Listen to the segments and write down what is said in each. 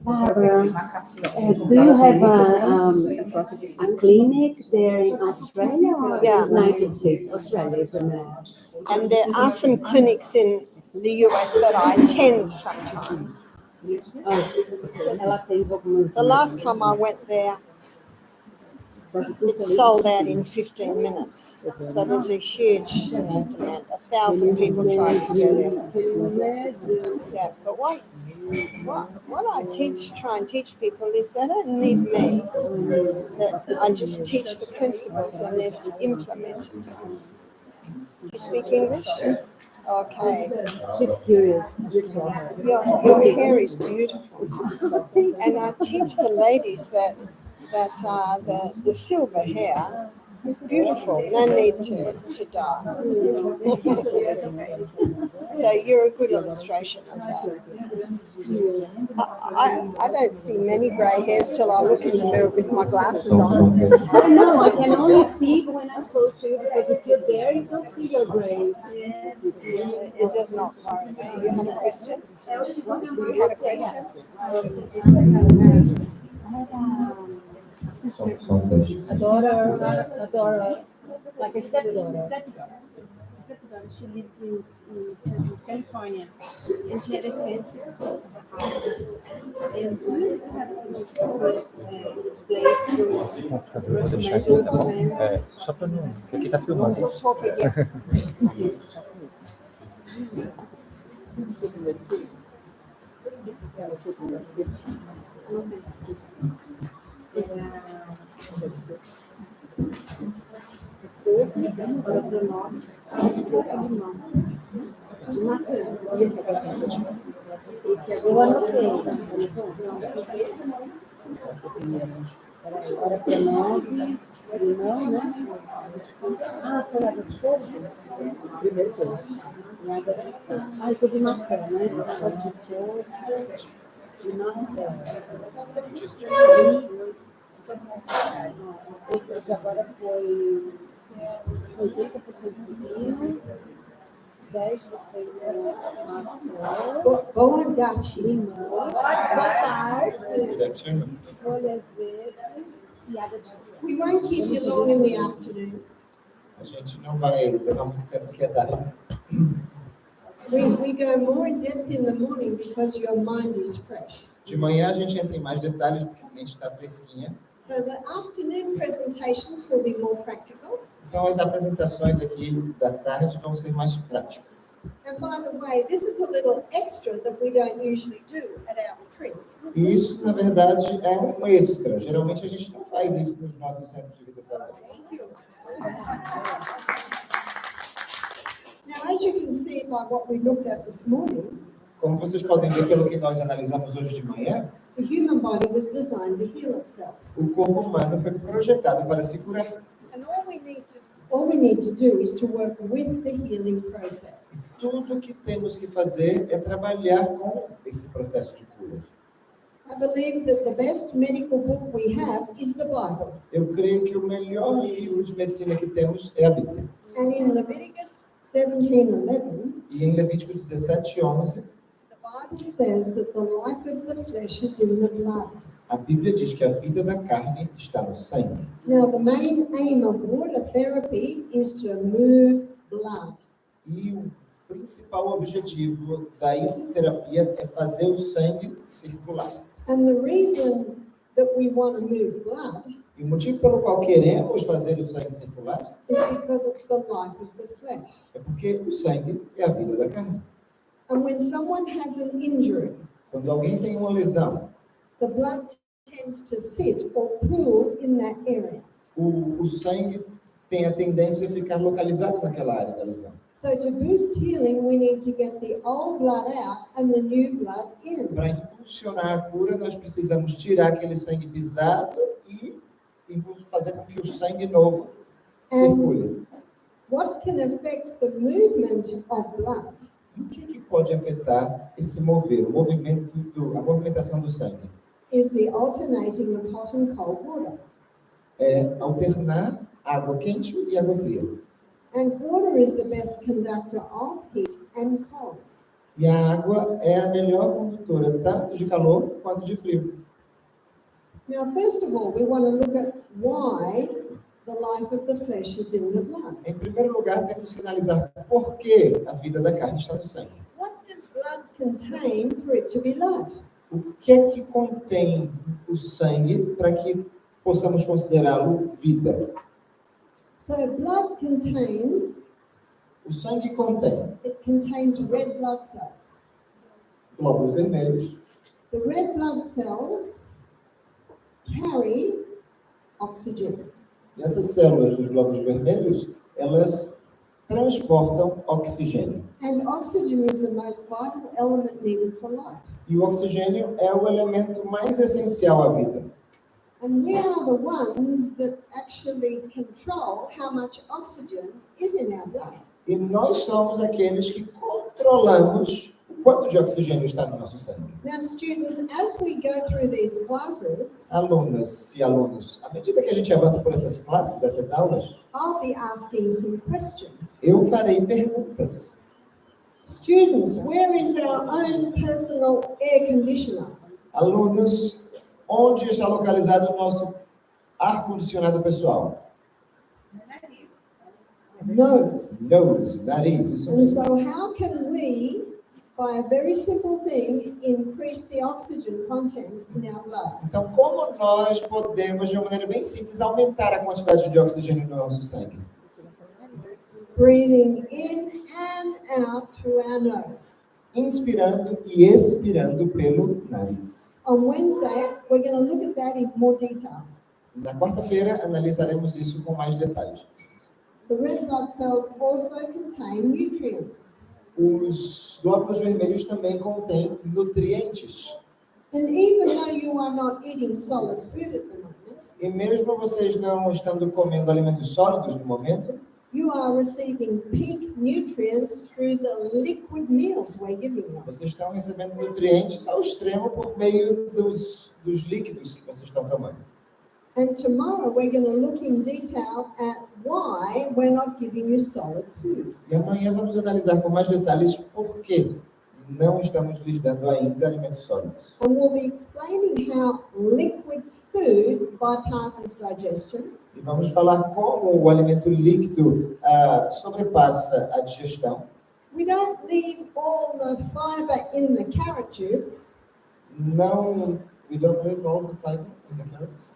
Barbara, do you have a clinic there in Australia or United States? Australia, isn't it? And there are some clinics in the US that I attend sometimes. The last time I went there, it sold out in 15 minutes. So there's a huge demand. 1,000 people trying to go there. Yeah, but what I try and teach people is they don't need me. That I just teach the principles and they're implemented. You speak English? Yes. Okay. She's curious. Your hair is beautiful. And I teach the ladies that the silver hair is beautiful. No need to dye. So you're a good illustration of that. I don't see many grey hairs till I look in the mirror with my glasses on. No, I can only see when I'm close to you because if you're there, you don't see your grey. It does not worry me. You have a question? You had a question? Adora, like a stepdaughter. She lives in California, and she had a cancer. Esse computador eu vou deixar aqui, tá bom? Só para não... Porque aqui tá filmando. Eu anotei. Agora para nós, limão, né? Ah, foi água de coco? Primeiro foi. Ah, e de maçã, né? Água de coco e maçã. Esse aqui agora foi 80% de vinhos, 10% maçã. Boa tarde. Limão. Boa tarde. Folhas verdes e água de coco. We won't keep you long in the afternoon. A gente não vai levar muito tempo aqui à tarde. We go more in depth in the morning because your mind is fresh. De manhã a gente entra em mais detalhes porque a mente está fresquinha. So the afternoon presentations will be more practical. Então as apresentações aqui da tarde vão ser mais práticas. And by the way, this is a little extra that we don't usually do at our retreats. E isso, na verdade, é um extra. Geralmente a gente não faz isso nos nossos centros de vida saudável. Thank you. Now, as you can see by what we looked at this morning, Como vocês podem ver pelo que nós analisamos hoje de manhã, the human body was designed to heal itself. o corpo humano foi projetado para se curar. And all we need to do is to work with the healing process. Tudo que temos que fazer é trabalhar com esse processo de cura. I believe that the best medical book we have is the Bible. Eu creio que o melhor livro de medicina que temos é a Bíblia. And in Leviticus 17:11, E em Levítico 17:11, the Bible says that the life of the flesh is in the blood. a Bíblia diz que a vida da carne está no sangue. Now, the main aim of water therapy is to move blood. E o principal objetivo da hidroterapia é fazer o sangue circular. And the reason that we want to move blood E o motivo pelo qual queremos fazer o sangue circular is because it's the life of the flesh. é porque o sangue é a vida da carne. And when someone has an injury, Quando alguém tem uma lesão, the blood tends to sit or pool in that area. o sangue tem a tendência a ficar localizado naquela área da lesão. So to boost healing, we need to get the old blood out and the new blood in. Para impulsionar a cura, nós precisamos tirar aquele sangue pisado e fazer com que o sangue novo circule. What can affect the movement of blood O que pode afetar esse mover, a movimentação do sangue? is the alternating of hot and cold water. É alternar água quente e água fria. And water is the best conductor of heat and cold. E a água é a melhor condutora, tanto de calor quanto de frio. Now, first of all, we want to look at why the life of the flesh is in the blood. Em primeiro lugar, temos que analisar por que a vida da carne está no sangue. What does blood contain for it to be life? O que é que contém o sangue para que possamos considerá-lo vida? So blood contains, O sangue contém it contains red blood cells. glóbulos vermelhos. The red blood cells carry oxygen. E essas células dos glóbulos vermelhos, elas transportam oxigênio. And oxygen is the most vital element needed for life. E o oxigênio é o elemento mais essencial à vida. And we are the ones that actually control how much oxygen is in our blood. E nós somos aqueles que controlamos o quanto de oxigênio está no nosso sangue. Now, students, as we go through these classes, Alunas e alunos, à medida que a gente avança por essas classes, essas aulas, I'll be asking some questions. eu farei perguntas. Students, where is our own personal air conditioner? Alunos, onde está localizado o nosso ar-condicionado pessoal? Nose. Nose, nariz, isso And mesmo. so how can we, by a very simple thing, increase the oxygen content in our blood? Então, como nós podemos, de uma maneira bem simples, aumentar a quantidade de oxigênio no nosso sangue? Breathing in and out through our nose. Inspirando e expirando pelo nariz. On Wednesday, we're going to look at that in more detail. Na quarta-feira, analisaremos isso com mais detalhes. The red blood cells also contain nutrients. Os glóbulos vermelhos também contêm nutrientes. And even though you are not eating solid food at the moment, E mesmo vocês não estando comendo alimentos sólidos no momento, you are receiving peak nutrients through the liquid meals we're giving you. vocês estão recebendo nutrientes ao extremo por meio dos líquidos que vocês estão tomando. And tomorrow we're going to look in detail at why we're not giving you solid food. E amanhã vamos analisar com mais detalhes por que não estamos lhes dando ainda alimentos sólidos. And we'll be explaining how liquid food bypasses digestion. E vamos falar como o alimento líquido sobrepassa a digestão. We don't leave all the fiber in the carrot juice. We don't leave all the fiber in the carrots.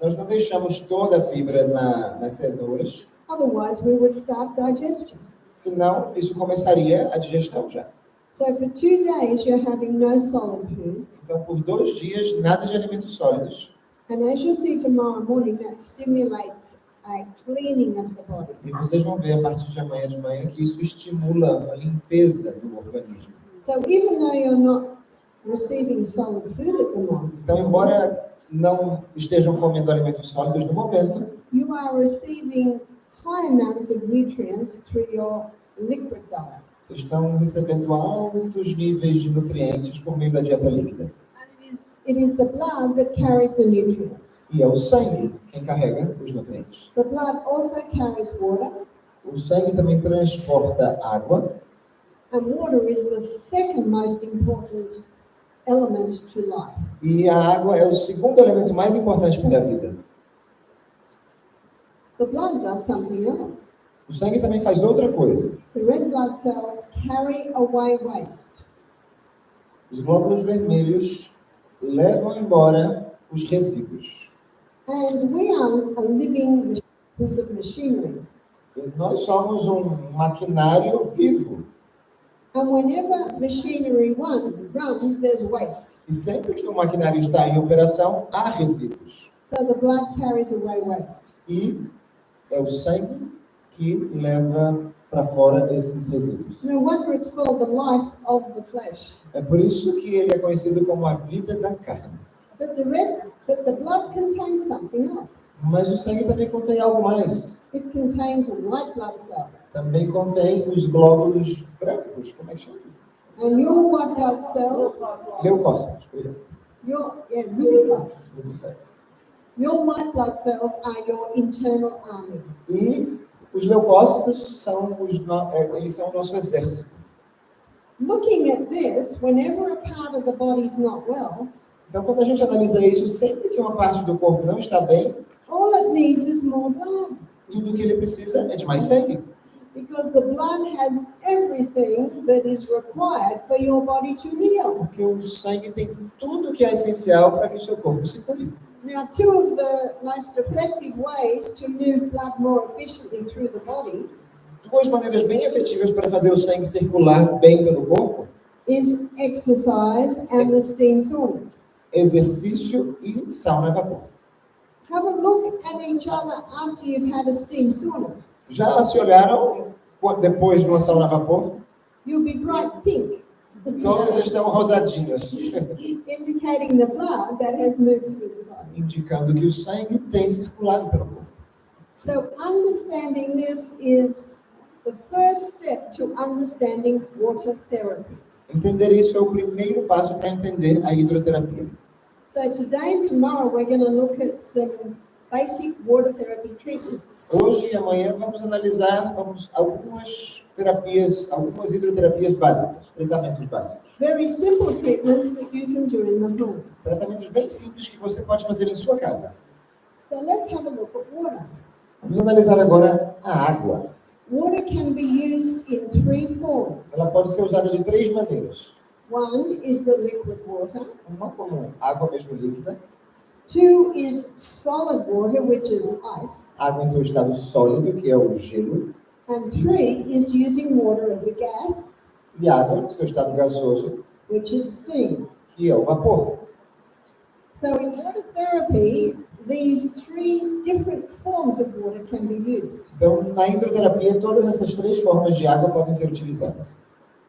Nós não deixamos toda a fibra nas cenouras, Otherwise, we would start digestion. senão isso começaria a digestão já. So for 2 days, you're having no solid food. Então, por 2 dias, nada de alimentos sólidos. And as you'll see tomorrow morning, that stimulates a cleaning of the body. E vocês vão ver a partir de amanhã de manhã que isso estimula uma limpeza do organismo. So even though you're not receiving solid food at the moment, Então, embora não estejam comendo alimentos sólidos no momento, you are receiving high amounts of nutrients through your liquid diet. vocês estão recebendo altos níveis de nutrientes por meio da dieta líquida. And it is the blood that carries the nutrients. E é o sangue quem carrega os nutrientes. The blood also carries water, O sangue também transporta água, and water is the second most important element to life. e a água é o segundo elemento mais importante para a vida. The blood does something else. O sangue também faz outra coisa. The red blood cells carry away waste. Os glóbulos vermelhos levam embora os resíduos. And we are a living piece of machinery. E nós somos um maquinário vivo. And whenever machinery runs, there's waste. E sempre que o maquinário está em operação, há resíduos. So the blood carries away waste. E é o sangue que leva para fora esses resíduos. No wonder it's called the life of the flesh. É por isso que ele é conhecido como a vida da carne. But the blood contains something else. Mas o sangue também contém algo mais. It contains white blood cells. Também contém os glóbulos brancos, como é que chama? And your white blood cells, Leucócitos. leukocytes. Leucócitos. Your white blood cells are your internal army. E os leucócitos são eles são o nosso exército. looking at this, whenever a part of the body is not well, Então, quando a gente analisa isso, sempre que uma parte do corpo não está bem, all it needs is more blood. tudo que ele precisa é de mais sangue. Because the blood has everything that is required for your body to heal. Porque o sangue tem tudo que é essencial para que o seu corpo se cure. Now, two of the most effective ways to move blood more efficiently through the body Duas maneiras bem efetivas para fazer o sangue circular bem pelo corpo: is exercise and the steam saunas. exercício e sauna a vapor. Have a look at each other after you've had a steam sauna. Já se olharam depois de uma sauna a vapor? You'll be bright pink, Todas estão rosadinhas, indicating the blood that has moved through the body. indicando que o sangue tem circulado pelo corpo. So understanding this is the first step to understanding water therapy. Entender isso é o primeiro passo para entender a hidroterapia. So today and tomorrow we're going to look at some basic water therapy treatments. Hoje e amanhã vamos analisar algumas terapias, algumas hidroterapias básicas, tratamentos básicos. Very simple treatments that you can do in the home. Tratamentos bem simples que você pode fazer em sua casa. So let's have a look at water. Vamos analisar agora a água. Water can be used in three forms. Ela pode ser usada de três maneiras. One is the liquid water. Uma como água mesmo líquida, Two is solid water, which is ice. água em seu estado sólido, que é o gelo, And three is using water as a gas, e água em seu estado gasoso, which is steam. que é o vapor. So in water therapy, these three different forms of water can be used. Então, na hidroterapia, todas essas três formas de água podem ser utilizadas.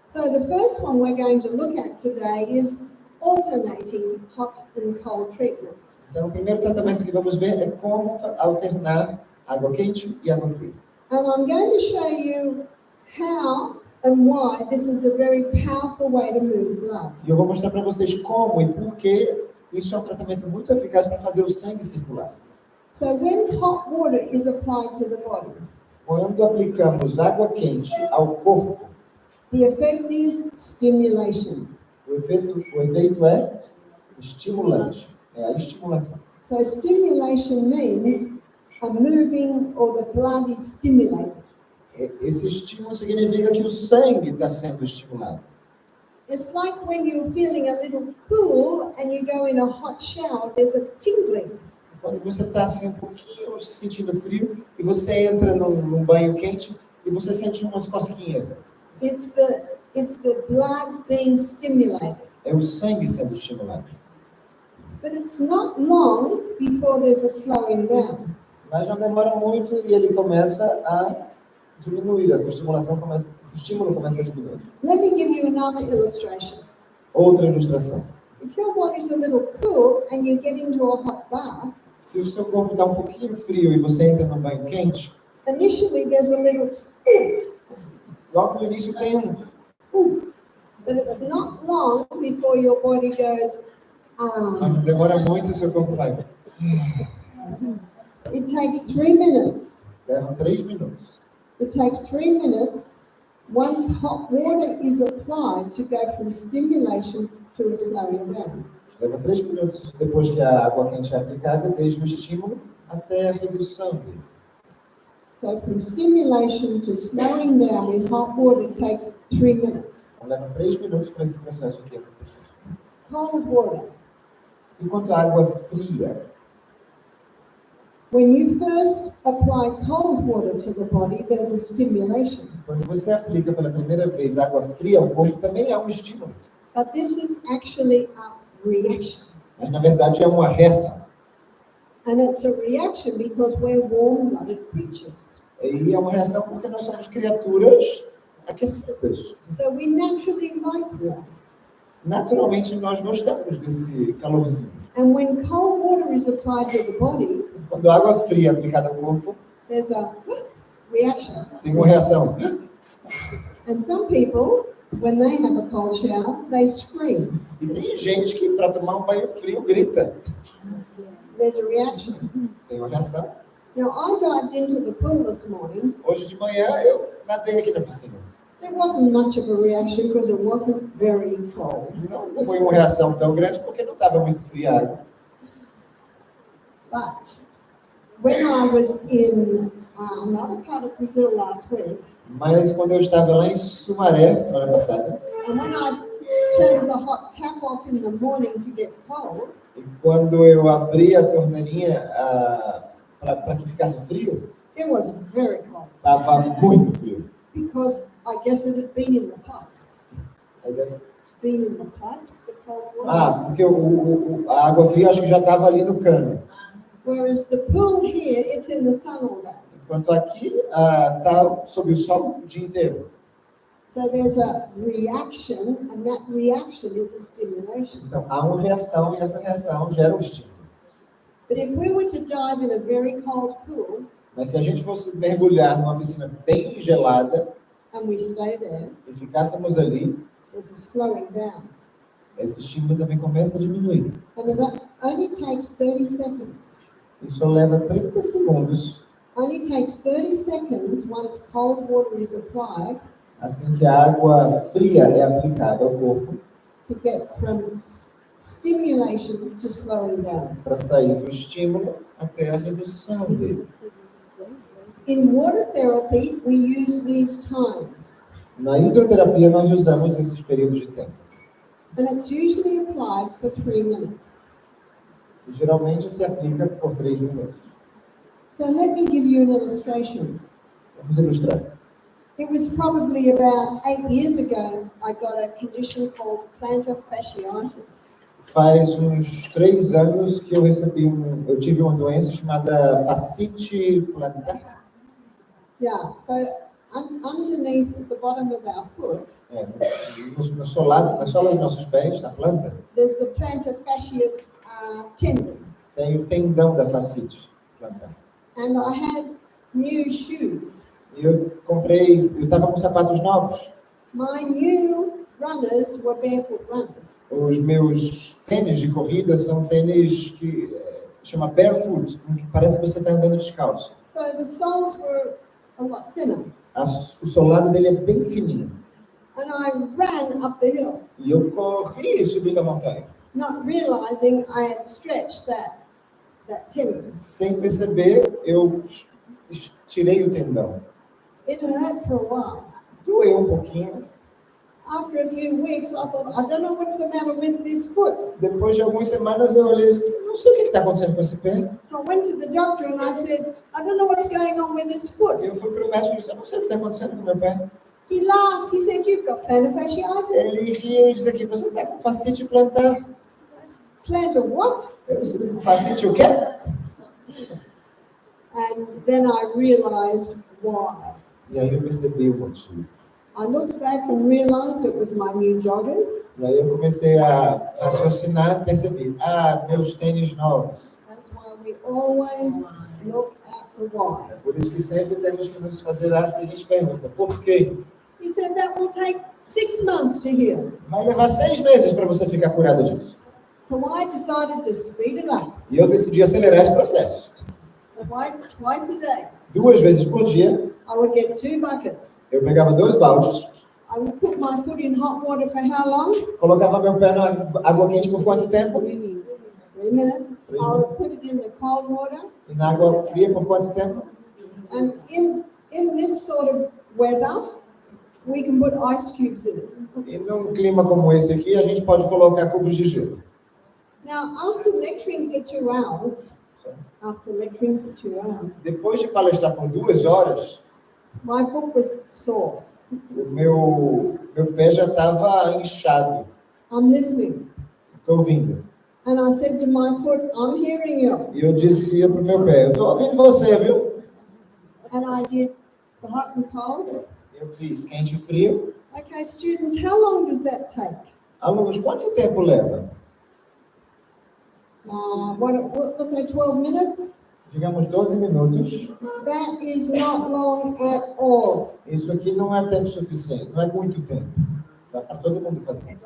So the first one we're going to look at today is alternating hot and cold treatments. Então, o primeiro tratamento que vamos ver é como alternar água quente e água fria. And I'm going to show you how and why this is a very powerful way to move blood. E eu vou mostrar para vocês como e por que isso é um tratamento muito eficaz para fazer o sangue circular. So when hot water is applied to the body, Quando aplicamos água quente ao corpo, the effect is stimulation. o efeito é estimulante, é a estimulação. So stimulation means a moving or the blood is stimulated. Esse estímulo significa que o sangue está sendo estimulado. It's like when you're feeling a little cool and you go in a hot shower, there's a tingling. Quando você está assim um pouquinho se sentindo frio e você entra num banho quente e você sente umas cosquinhas. It's the blood being stimulated. É o sangue sendo estimulado. But it's not long before there's a slowing down. Mas não demora muito e ele começa a diminuir, esse estímulo começa a diminuir. Let me give you another illustration. Outra ilustração. If your body's a little cool and you get into a hot bath, Se o seu corpo está um pouquinho frio e você entra num banho quente, initially there's a little, logo no início tem but it's not long before your body goes, mas não demora muito e o seu corpo vai. It takes 3 minutes. Leva 3 minutos. It takes 3 minutes once hot water is applied to go from stimulation to a slowing down. Leva 3 minutos depois que a água quente é aplicada, desde o estímulo até a redução dele. So from stimulation to slowing down with hot water takes 3 minutes. Então, leva 3 minutos para esse processo aqui acontecer. Cold water. Enquanto a água fria, When you first apply cold water to the body, there's a stimulation. quando você aplica pela primeira vez água fria ao corpo, também há um estímulo. But this is actually a reaction. Mas, na verdade, é uma reação. And it's a reaction because we're warm-blooded creatures. E é uma reação porque nós somos criaturas aquecidas. So we naturally like warm. Naturalmente, nós gostamos desse calorzinho. And when cold water is applied to the body, Quando a água fria é aplicada ao corpo, there's a reaction. tem uma reação. And some people, when they have a cold shower, they scream. E tem gente que, para tomar um banho frio, grita. There's a reaction. Tem uma reação. Now, I dived into the pool this morning, Hoje de manhã, eu nadei aqui na piscina. There wasn't much of a reaction because it wasn't very cold. Não foi uma reação tão grande porque não estava muito fria a água. But when I was in another part of Brazil last week, Mas quando eu estava lá em Sumaré, semana passada, and when I turned the hot tap off in the morning to get cold, e quando eu abri a torneirinha para que ficasse frio, it was very cold estava muito frio. because I guess it had been in the pipes. I guess. Been in the pipes, the cold water. Porque a água fria acho que já estava ali no cano. Whereas the pool here, it's in the sun all day. Enquanto aqui está sob o sol o dia inteiro. So there's a reaction, and that reaction is a stimulation. Então há uma reação e essa reação gera um estímulo. But if we were to dive in a very cold pool, Mas se a gente fosse mergulhar numa piscina bem gelada and we stay there, e ficássemos ali, there's a slowing down. esse estímulo também começa a diminuir. And it only takes 30 seconds. Isso leva 30 segundos. Only takes 30 seconds once cold water is applied Assim que a água fria é aplicada ao corpo, to get from stimulation to slowing down. para sair do estímulo até a redução dele. In water therapy, we use these times, Na hidroterapia, nós usamos esses períodos de tempo. and it's usually applied for 3 minutes. E, geralmente se aplica por 3 minutos. So let me give you an illustration. Vamos ilustrar. It was probably about 8 years ago, I got a condition called plantar fasciitis. Faz uns 3 anos que eu tive uma doença chamada fascite plantar. Yeah, so underneath the bottom of our foot, No solado, na sola dos nossos pés, na planta, there's the plantar fasciitis tendon. tem o tendão da fascite plantar. And I had new shoes. E eu estava com sapatos novos. My new runners were barefoot runners. Os meus tênis de corrida são tênis que chama barefoot, que parece que você está andando descalço. So the soles were a lot thinner. O solado dele é bem fininho. And I ran up the hill, E eu corri subindo a montanha. not realizing I had stretched that tendon. Sem perceber, eu tirei o tendão. It hurt for a while. Doeu um pouquinho. After a few weeks, I thought, I don't know what's the matter with this foot. Depois de algumas semanas eu olhei e disse, não sei o que está acontecendo com esse pé. So I went to the doctor and I said, I don't know what's going on with this foot. Eu fui para o médico e disse, eu não sei o que está acontecendo com o meu pé. He laughed. He said, you've got plantar fasciitis. Ele riu e disse aqui, você está com fascite plantar. Plantar what? Eu disse, fascite o quê? And then I realized why. E aí eu percebi o motivo. I looked back and realized it was my new joggers. E aí eu comecei a raciocinar e percebi, meus tênis novos. That's why we always look at the why. Por isso que sempre temos que nos fazer a seguinte pergunta, por quê? He said that will take 6 months to heal. Vai levar 6 meses para você ficar curada disso. So I decided to speed it up. E eu decidi acelerar esse processo. Twice a day. 2 vezes por dia, I would get 2 buckets. eu pegava 2 baldes, I would put my foot in hot water for how long? colocava meu pé na água quente por quanto tempo? 3 minutes. I would put it in the cold water. E na água fria por quanto tempo? And in this sort of weather, we can put ice cubes in it. E num clima como esse aqui, a gente pode colocar cubos de gelo. Now, after lecturing for 2 hours, Depois de palestrar por 2 horas, my foot was sore. o meu pé já estava inchado. I'm listening. Estou ouvindo. And I said to my foot, I'm hearing you. E eu dizia para o meu pé, eu estou ouvindo você, viu? And I did the hot and cold. Eu fiz quente e frio. Okay, students, how long does that take? Alunos, quanto tempo leva? What was that, 12 minutes? Digamos 12 minutos. That is not long at all. Isso aqui não é tempo suficiente, não é muito tempo. Dá para todo mundo fazer.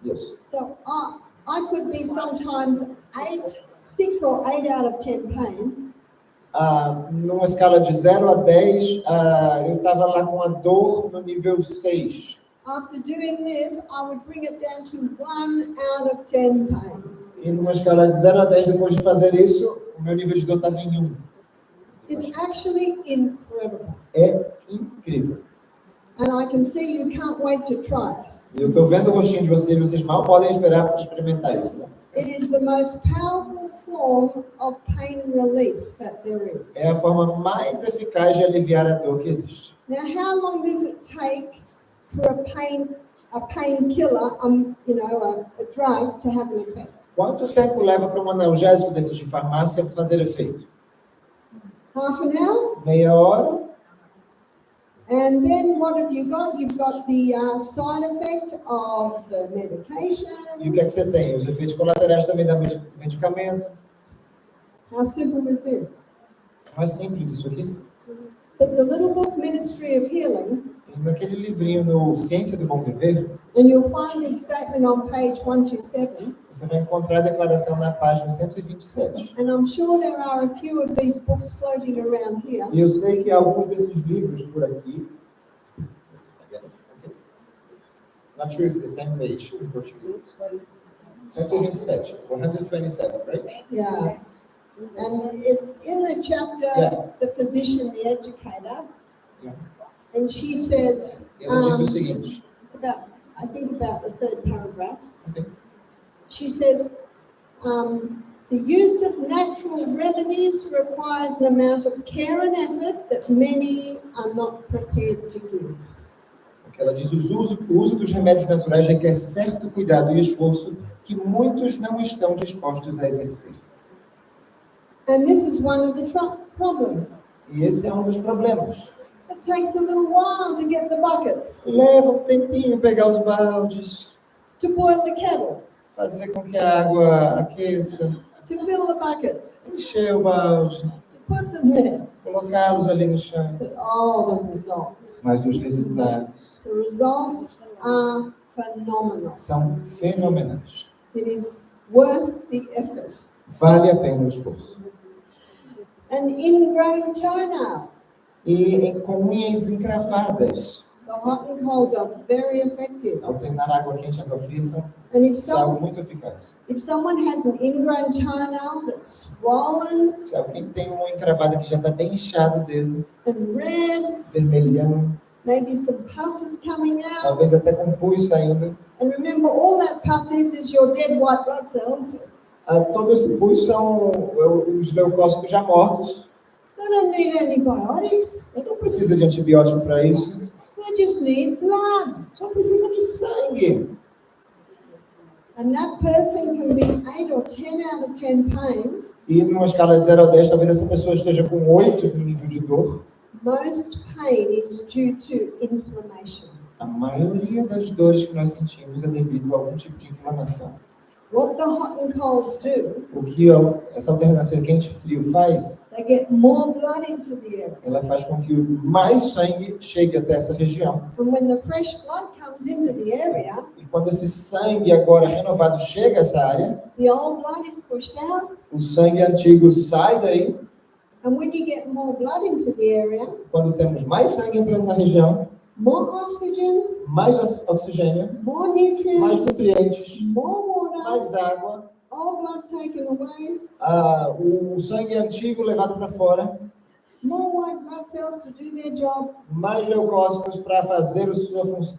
Isso. So I could be sometimes 6 or 8 out of 10 pain. numa escala de 0 a 10, eu estava lá com a dor no nível 6. After doing this, I would bring it down to 1 out of 10 pain. E numa escala de 0 a 10, depois de fazer isso, o meu nível de dor estava em 1. It's actually incredible. É incrível. And I can see you can't wait to try it. E eu estou vendo o rostinho de vocês mal podem esperar para experimentar isso, né? It is the most powerful form of pain relief that there is. É a forma mais eficaz de aliviar a dor que existe. Now, how long does it take for a painkiller, a drug to have an effect? Quanto tempo leva para um analgésico desses de farmácia fazer efeito? Half an hour? Meia hora. And then what have you got? You've got the side effect of the medication. E o que é que você tem? Os efeitos colaterais também do medicamento. How simple is this? Não é simples isso aqui. But the little book Ministry of Healing, E naquele livrinho no Ciência do Bom Viver, and you'll find this statement on page 127. você vai encontrar a declaração na página 127. And I'm sure there are a few of these books floating around here. E eu sei que alguns desses livros por aqui. Not sure if the same page in Portuguese. 127, 127, right? Yeah. And it's in the chapter, Yeah. The Physician, the Educator. Yeah. And she says, E ela diz o seguinte. it's about the third paragraph. Okay. She says, the use of natural remedies requires an amount of care and effort that many are not prepared to give. Ela diz o uso dos remédios naturais requer certo cuidado e esforço que muitos não estão dispostos a exercer. And this is one of the problems. E esse é um dos problemas. It takes a little while to get the buckets, Leva um tempinho pegar os baldes, to boil the kettle, fazer com que a água aqueça, to fill the buckets, encher o balde, to put them there. colocá-los ali no chão. But oh, the results. Mas os resultados The results are phenomenal. são fenomenais. It is worth the effort. Vale a pena o esforço. An ingrown toenail. E com unhas encravadas, The hot and colds are very effective. alternar água quente e água fria são And algo muito eficaz. if someone has an ingrown toenail that's swollen Se alguém tem uma encravada que já está bem inchado o dedo, and red, vermelhão, maybe some pus is coming out. talvez até com pus saindo, And remember, all that pus is your dead white blood cells. todo esse pus são os leucócitos já mortos. They don't need antibiotics. Não precisa de antibiótico para isso, They just need blood. só precisa de sangue. And that person can be 8 or 10 out of 10 pain. E numa escala de 0 a 10, talvez essa pessoa esteja com 8 no nível de dor. Most pain is due to inflammation. A maioria das dores que nós sentimos é devido a algum tipo de inflamação. What the hot and colds do, O que essa alternância quente e frio faz, they get more blood into the area. ela faz com que mais sangue chegue até essa região. And when the fresh blood comes into the area, E quando esse sangue agora renovado chega a essa área, the old blood is pushed out. o sangue antigo sai daí. And when you get more blood into the area, Quando temos mais sangue entrando na região, more oxygen, mais oxigênio, more mais nutrients, nutrientes, more water, mais água, all blood taken away, o sangue antigo levado para fora, more white blood cells to do their job. mais leucócitos para fazer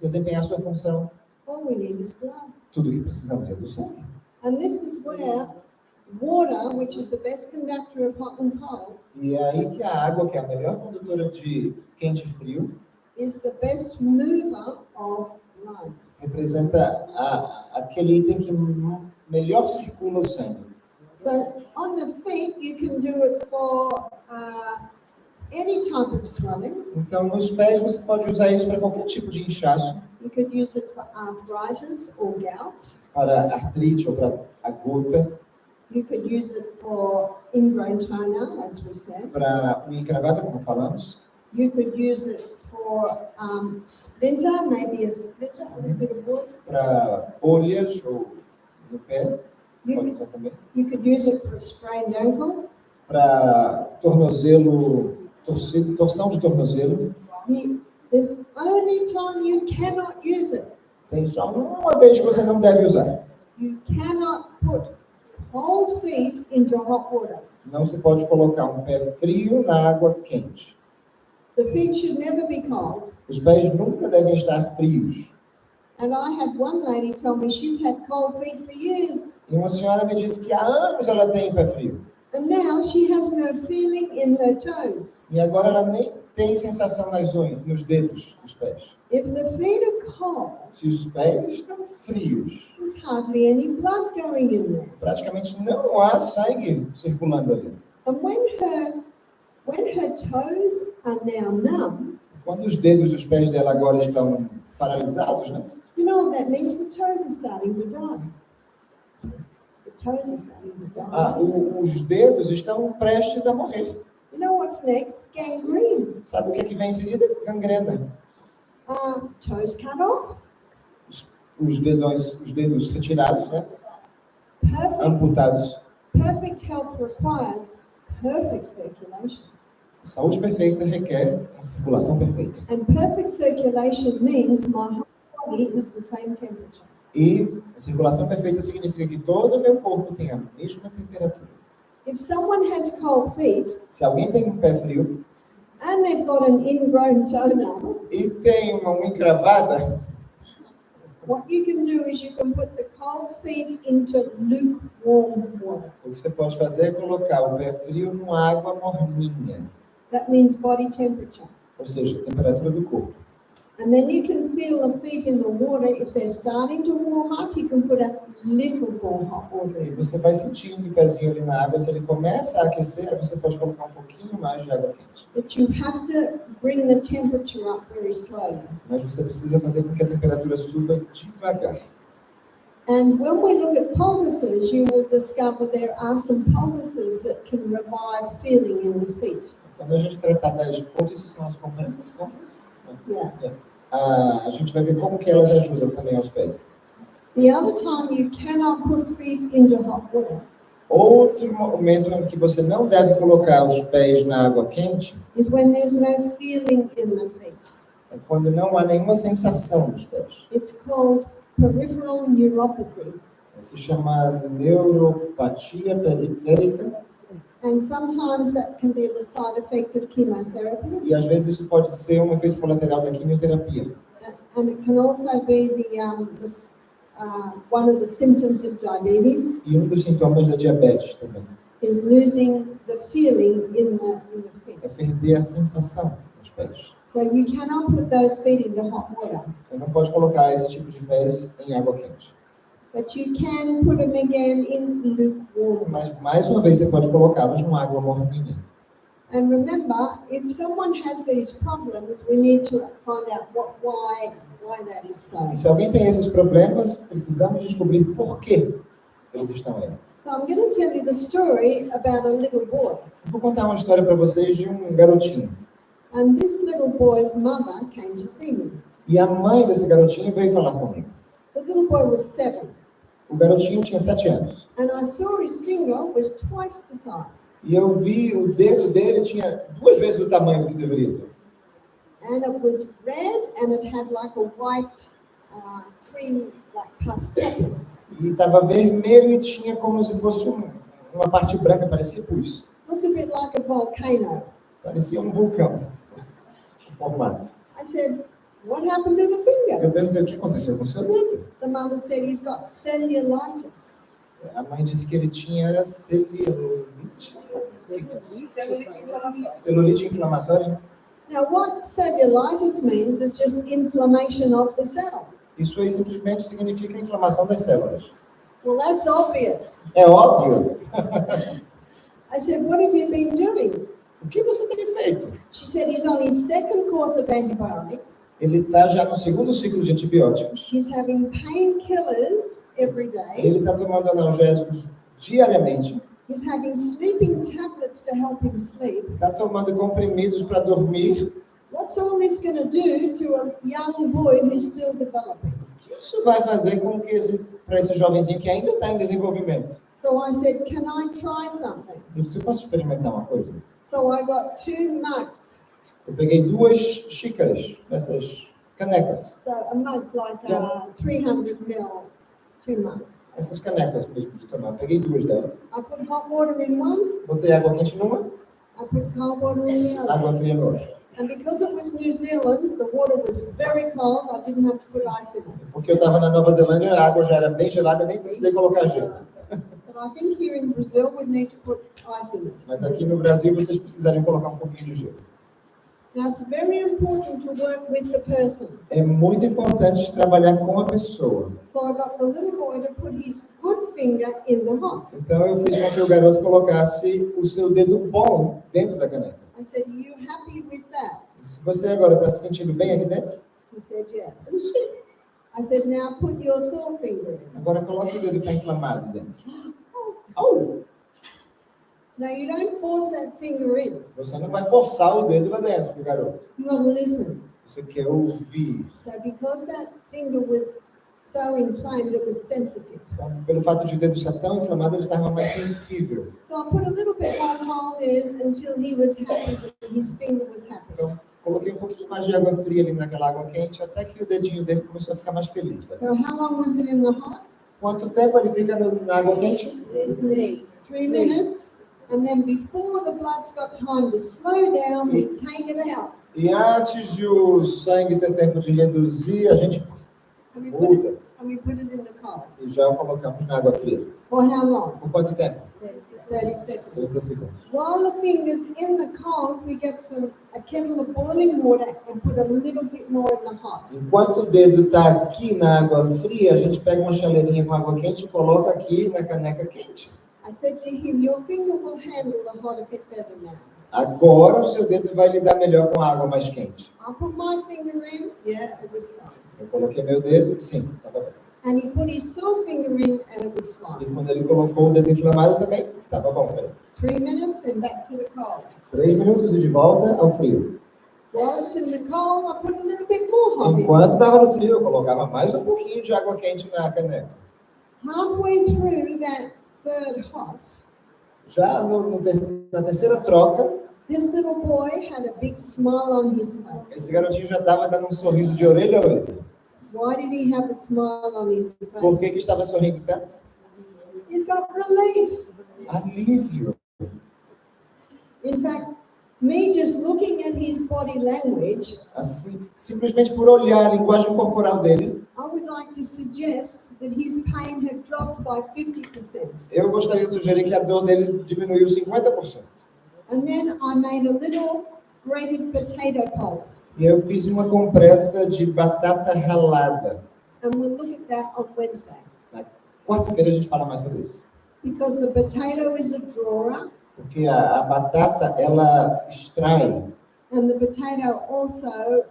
desempenhar sua função. All we need is blood. Tudo o que precisamos é do sangue. And this is where water, which is the best conductor of hot and cold, E é aí que a água, que é a melhor condutora de quente e frio, is the best mover of blood. representa aquele item que melhor circula o sangue. So on the feet, you can do it for any type of swelling. Então, nos pés, você pode usar isso para qualquer tipo de inchaço, You could use it for arthritis or gout. para artrite ou para a gota, You could use it for ingrown toenail, as we said. para unha encravada, como falamos, You could use it for splinter, maybe a splinter, a little bit of wood. para bolhas ou no pé, You pode could, usar também, you could use it for a sprained ankle. para tornozelo, torção de tornozelo. There's only time you cannot use it. Tem só uma vez que você não deve usar. You cannot put cold feet into hot water. Não se pode colocar um pé frio na água quente. The feet should never be cold. Os pés nunca devem estar frios. And I had one lady tell me she's had cold feet for years. E uma senhora me disse que há anos ela tem pé frio. And now she has no feeling in her toes. E agora ela nem tem sensação nas unhas, nos dedos dos pés. If the feet are cold, Se os pés estão frios, there's hardly any blood going in there. praticamente não há sangue circulando ali. And when her toes are now numb, Quando os dedos dos pés dela agora estão paralisados, né? you know what that means? The toes are starting to die. The toes are starting to die. Os dedos estão prestes a morrer. You know what's next? Gangrene. Sabe o que é que vem em seguida? Gangrena. Toes cut off. Os dedos retirados, né? Perfect, Amputados. perfect health requires perfect circulation. Saúde perfeita requer uma circulação perfeita. And perfect circulation means my whole body is the same temperature. E a circulação perfeita significa que todo o meu corpo tem a mesma temperatura. If someone has cold feet Se alguém tem um pé frio and they've got an ingrown toenail, e tem uma unha encravada, what you can do is you can put the cold feet into lukewarm water. o que você pode fazer é colocar o pé frio numa água morninha, That means body temperature. ou seja, a temperatura do corpo. And then you can feel the feet in the water. If they're starting to warm up, you can put a little more hot water E in. você vai sentindo o pezinho ali na água, se ele começa a aquecer, você pode colocar um pouquinho mais de água quente. But you have to bring the temperature up very slowly. Mas você precisa fazer com que a temperatura suba devagar. And when we look at poultices, you will discover there are some poultices that can revive feeling in the feet. Quando a gente tratar das pontes, são as compras? Yeah. A gente vai ver como que elas ajudam também aos pés. The other time you cannot put feet into hot water Outro momento em que você não deve colocar os pés na água quente is when there's no feeling in the feet. é quando não há nenhuma sensação nos pés. It's called peripheral neuropathy. Se chama neuropatia periférica And sometimes that can be the side effect of chemotherapy. e às vezes isso pode ser um efeito colateral da quimioterapia. And it can also be one of the symptoms of diabetes E dos sintomas da diabetes também is losing the feeling in the é feet. perder a sensação nos pés. So you cannot put those feet into hot water, Você não pode colocar esse tipo de pés em água quente. but you can put them again in lukewarm. Mas, mais uma vez, você pode colocá-los numa água morninha. And remember, if someone has these problems, we need to find out why that is so. E se alguém tem esses problemas, precisamos descobrir por que eles estão aí. So I'm going to tell you the story about a little boy. Vou contar uma história para vocês de um garotinho. And this little boy's mother came to see me. E a mãe desse garotinho veio falar comigo. The little boy was 7. O garotinho tinha 7 anos. And I saw his finger was twice the size. E eu vi o dedo dele tinha 2 vezes o tamanho do que deveria ter. And it was red and it had like a white cream, like pus top. E estava vermelho e tinha como se fosse uma parte branca, parecia pus. Looked a bit like a volcano. Parecia um vulcão, o formato. I said, what happened to the finger? Eu perguntei o que aconteceu com o seu dedo. The mother said he's got cellulitis. A mãe disse que ele tinha celulite. Celulite inflamatória. Now, what cellulitis means is just inflammation of the cell. Isso aí simplesmente significa inflamação das células. Well, that's obvious. É óbvio. I said, what have you been doing? O que você tem feito? She said he's on his second course of antibiotics. Ele está já no 2º ciclo de antibióticos. He's having painkillers every day. Ele está tomando analgésicos diariamente. He's having sleeping tablets to help him sleep. Está tomando comprimidos para dormir. What's all this going to do to a young boy who's still developing? O que isso vai fazer com que para esse jovenzinho que ainda está em desenvolvimento? So I said, can I try something? Eu disse, eu posso experimentar uma coisa? So I got 2 mugs. Eu peguei 2 xícaras, essas canecas. So a mug's like 300 ml, 2 mugs. Essas canecas mesmo de tomar. Eu peguei 2 delas. I put hot water in one, Botei água quente numa, I put cold water in the other. água fria noutra. And because it was New Zealand, the water was very cold, I didn't have to put ice in it. Porque eu estava na Nova Zelândia, a água já era bem gelada, nem precisei colocar gelo. But I think here in Brazil, we'd need to put ice in it. Mas aqui no Brasil, vocês precisariam colocar um pouquinho de gelo. Now, it's very important to work with the person. É muito importante trabalhar com a pessoa. So I got the little boy to put his good finger in the hot. Então eu fiz com que o garoto colocasse o seu dedo bom dentro da caneca. I said, are you happy with that? Se você agora está se sentindo bem aqui dentro, He said, yes. I said, now put your sore finger in. agora coloque o dedo que está inflamado dentro. Oh! Now, you don't force that finger in. Você não vai forçar o dedo lá dentro do garoto. You want to listen. Você quer ouvir. So because that finger was so inflamed, it was sensitive. Então, pelo fato de o dedo estar tão inflamado, ele estava mais sensível. So I put a little bit more cold in until he was happy, that his finger was happy. Então, coloquei um pouquinho mais de água fria ali naquela água quente, até que o dedinho dele começou a ficar mais feliz. Né? So how long was it in the hot? Quanto tempo ele fica na água quente? 3 minutes. And then before the blood's got time to slow down, we take it out. E antes de o sangue ter tempo de reduzir, a gente And muda we put it in the cold. e já o colocamos na água fria. For how long? Por quanto tempo? 30 seconds. 30 segundos. While the finger's in the cold, we get a kettle of boiling water and put a little bit more in the hot. Enquanto o dedo está aqui na água fria, a gente pega uma chaleirinha com água quente e coloca aqui na caneca quente. I said to him, your finger will handle the hot a bit better now. Agora o seu dedo vai lidar melhor com a água mais quente. I put my finger in, yeah, it was fine. Eu coloquei meu dedo, sim, estava bem. And he put his sore finger in and it was E fine. quando ele colocou o dedo inflamado também, estava bom. Peraí. 3 minutes, then back to the cold. 3 minutos e de volta ao frio. While it's in the cold, I put a little bit more hot in. Enquanto estava no frio, eu colocava mais um pouquinho de água quente na caneca. Halfway through that third hot, Já na terceira troca, this little boy had a big smile on his face. esse garotinho já estava dando um sorriso de orelha a orelha. Why did he have a smile on his Por face? que estava sorrindo tanto? He's got relief. Alívio. In fact, me just looking at his body language, Assim, simplesmente por olhar a linguagem corporal dele, I would like to suggest that his pain had dropped by 50%. eu gostaria de sugerir que a dor dele diminuiu 50%. And then I made a little grated potato poultice. E eu fiz uma compressa de batata ralada. And we'll look at that on Wednesday. Na quarta-feira a gente fala mais sobre isso. Because the potato is a drawer, Porque a batata, ela extrai and the potato also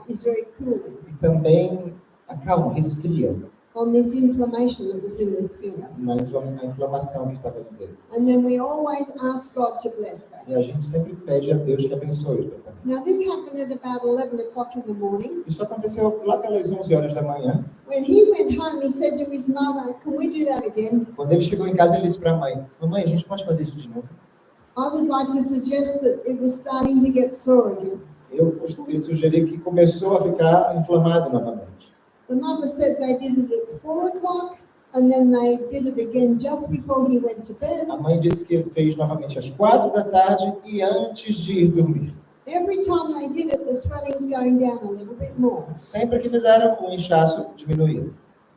is very cooling e também acalma, resfria on this inflammation that was in this finger. na inflamação que estava no dedo. And then we always ask God to bless that. E a gente sempre pede a Deus que abençoe o tratamento. Now, this happened at about 11 o'clock in the morning. Isso aconteceu lá pelas 11 horas da manhã. When he went home, he said to his mother, can we do that again? Quando ele chegou em casa, ele disse para a mãe: mamãe, a gente pode fazer isso de novo? I would like to suggest that it was starting to get sore again. Eu sugeri que começou a ficar inflamado novamente. The mother said they did it at 4 o'clock, and then they did it again just before he went to bed. A mãe disse que ele fez novamente às 4 da tarde e antes de ir dormir. Every time they did it, the swelling's going down a little bit more. Sempre que fizeram, o inchaço diminuía.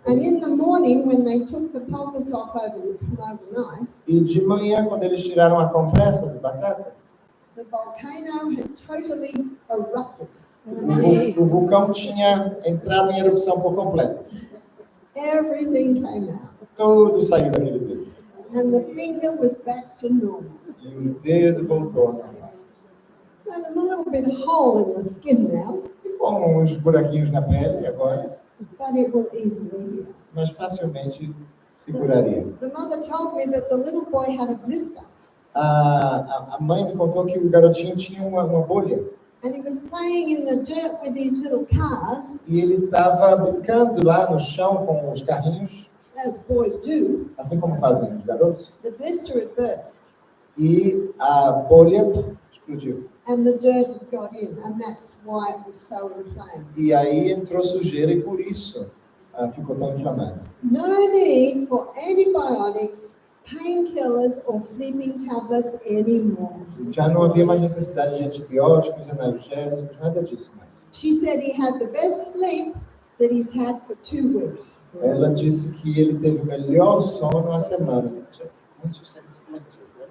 And in the morning, when they took the poultice off from overnight, E de manhã, quando eles tiraram a compressa de batata, the volcano had totally erupted. o vulcão tinha entrado em erupção por completo. Everything came out. Tudo saiu daquele dedo. And the finger was back to normal. E o dedo voltou ao normal. Now, there's a little bit of hole in the skin now, Ficou uns buraquinhos na pele agora, but it will easily heal. mas facilmente se curaria. The mother told me that the little boy had a blister, A mãe me contou que o garotinho tinha uma bolha. and he was playing in the dirt with these little cars, E ele estava brincando lá no chão com os carrinhos. as boys do, assim como fazem os garotos, the blister had burst e a bolha explodiu. and the dirt had got in, and that's why it was so inflamed. E aí entrou sujeira e por isso ficou tão inflamado. No need for antibiotics, painkillers, or sleeping tablets anymore. Já não havia mais necessidade de antibióticos, analgésicos, nada disso mais. She said he had the best sleep that he's had for 2 weeks. Ela disse que ele teve o melhor sono há semanas. Once you said splinter, right?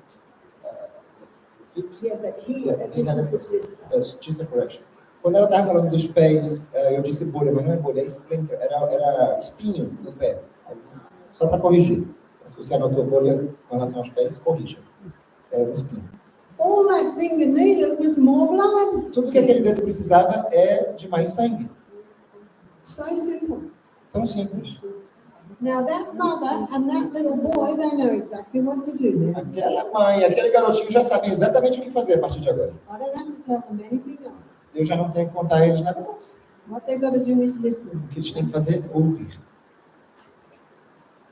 Yeah, but Yeah, this was the blister. Just a correction. Quando ela estava falando dos pés, eu disse bolha, mas não é bolha, é splinter, era espinho no pé. Só para corrigir. Se você anotou bolha com relação aos pés, corrija. É um espinho. All that finger needed was more blood. Tudo que aquele dedo precisava é de mais sangue. So simple. Tão simples. Now that mother and that little boy, they know exactly what to do now. Aquela mãe, aquele garotinho já sabem exatamente o que fazer a partir de agora. I don't have to tell them anything else. Eu já não tenho que contar a eles nada mais. What they've got to do is listen. O que eles têm que fazer é ouvir.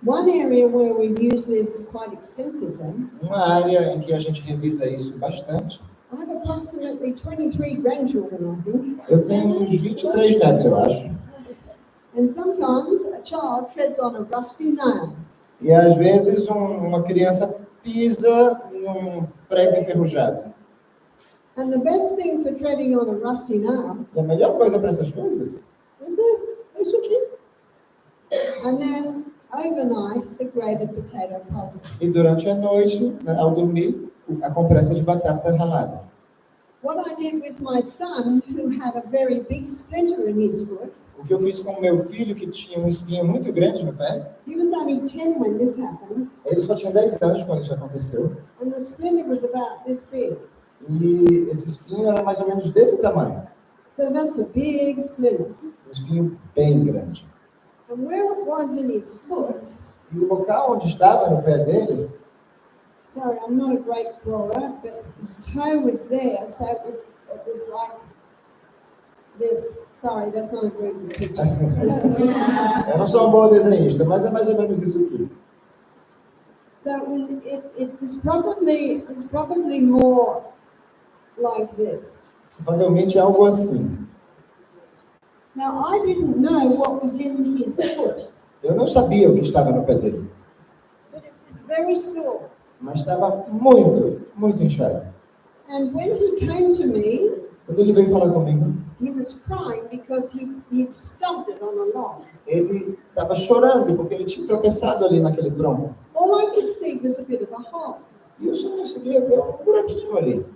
One area where we've used this quite extensively, Uma área em que a gente revisa isso bastante. I have approximately 23 grandchildren, I think. Eu tenho uns 23 netos, eu acho. And sometimes a child treads on a rusty nail. E às vezes uma criança pisa num prego enferrujado. And the best thing for treading on a rusty nail E a melhor coisa para essas coisas is this. é isso aqui. And then overnight, the grated potato pulp. E durante a noite, ao dormir, a compressa de batata ralada. What I did with my son, who had a very big splinter in his foot, O que eu fiz com o meu filho, que tinha um espinho muito grande no pé, he was only 10 when this happened, ele só tinha 10 anos quando isso aconteceu, and the splinter was about this big. e esse espinho era mais ou menos desse tamanho. So that's a big splinter. Um espinho bem grande. And where it was in his foot, E o local onde estava no pé dele, sorry, I'm not a great drawer, but his toe was there, so it was like this. Sorry, that's not a very good picture. eu não sou um bom desenhista, mas é mais ou menos isso aqui. So it was probably more like this. Provavelmente algo assim. Now I didn't know what was in his foot, Eu não sabia o que estava no pé dele, but it was very sore. mas estava muito, muito inchado. And when he came to me, Quando ele veio falar comigo, he was crying because he'd stubbed it on a log. ele estava chorando porque ele tinha tropeçado ali naquele tronco. All I could see was a bit of a hole. E eu só conseguia ver um buraquinho ali.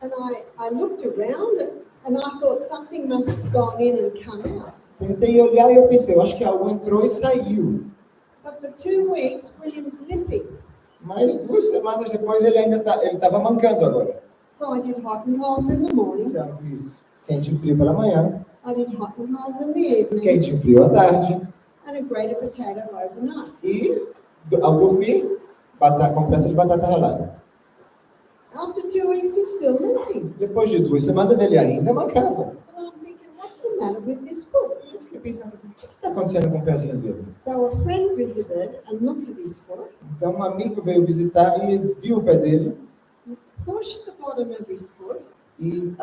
And I looked around and I thought something must have gone in and come out. Tentei olhar e eu pensei, eu acho que algo entrou e saiu. But for 2 weeks, William was limping. Mas 2 semanas depois ele ainda estava mancando agora. So I did hot and colds in the morning. Já fiz quente e frio pela manhã, I did hot and colds in the evening. quente e frio à tarde. And a grated potato overnight. E ao dormir, compressa de batata ralada. After 2 weeks, he's still limping. Depois de 2 semanas ele ainda mancava. And I'm thinking, what's the matter with this foot? E eu fiquei pensando, o que está acontecendo com o pezinho dele? So a friend visited and looked at his foot, Então um amigo veio visitar e viu o pé dele pushed the bottom of his foot. e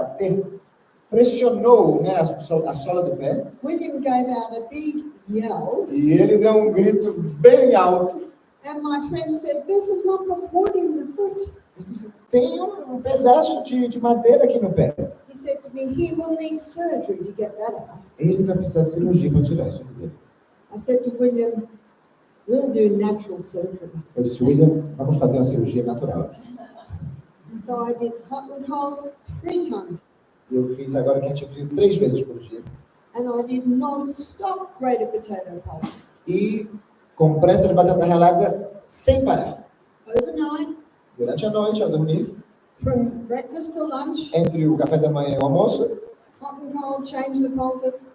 pressionou, né, a sola do pé. William gave out a big yell, E ele deu um grito bem alto. and my friend said, there's a lump of wood in the foot. Ele disse, tem um pedaço de madeira aqui no pé. He said to me, he will need surgery to get that out. Ele vai precisar de cirurgia para tirar isso dele. I said to William, we'll do natural surgery. Eu disse, William, vamos fazer uma cirurgia natural. So I did hot and colds 3 times. Eu fiz agora quente e frio 3 vezes por dia. And I did non-stop grated potato pulses. E compressa de batata ralada sem parar. Overnight, Durante a noite, ao dormir, from breakfast to lunch, entre o café da manhã e o almoço, hot and cold, change the pulses.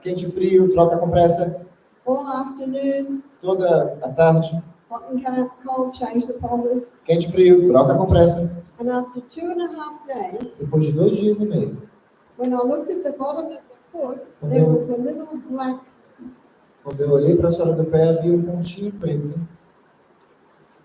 quente e frio, troca a compressa. All afternoon, Toda a tarde, hot and cold, change the pulses. quente e frio, troca a compressa. And after 2.5 days, Depois de 2 dias e meio, when I looked at the bottom of the foot, there was a little black Quando eu olhei para a sola do pé, havia um pontinho preto.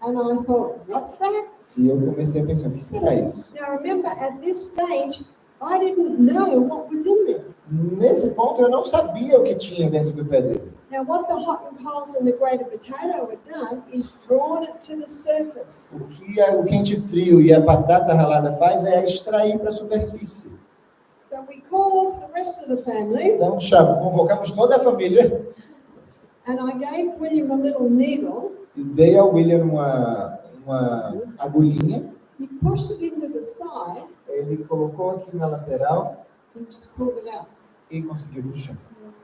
And I thought, what's that? E eu comecei a pensar, o que será isso? Now remember, at this stage, I didn't know what was in there. Nesse ponto, eu não sabia o que tinha dentro do pé dele. Now what the hot and coals and the grated potato had done is drawn it to the surface. O que o quente frio e a batata ralada faz é extrair para a superfície. So we called the rest of the family, Então, convocamos toda a família and I gave William a little needle. e dei ao William uma agulhinha. He pushed it into the side Ele colocou aqui na lateral and just pulled it out. e conseguiu puxar.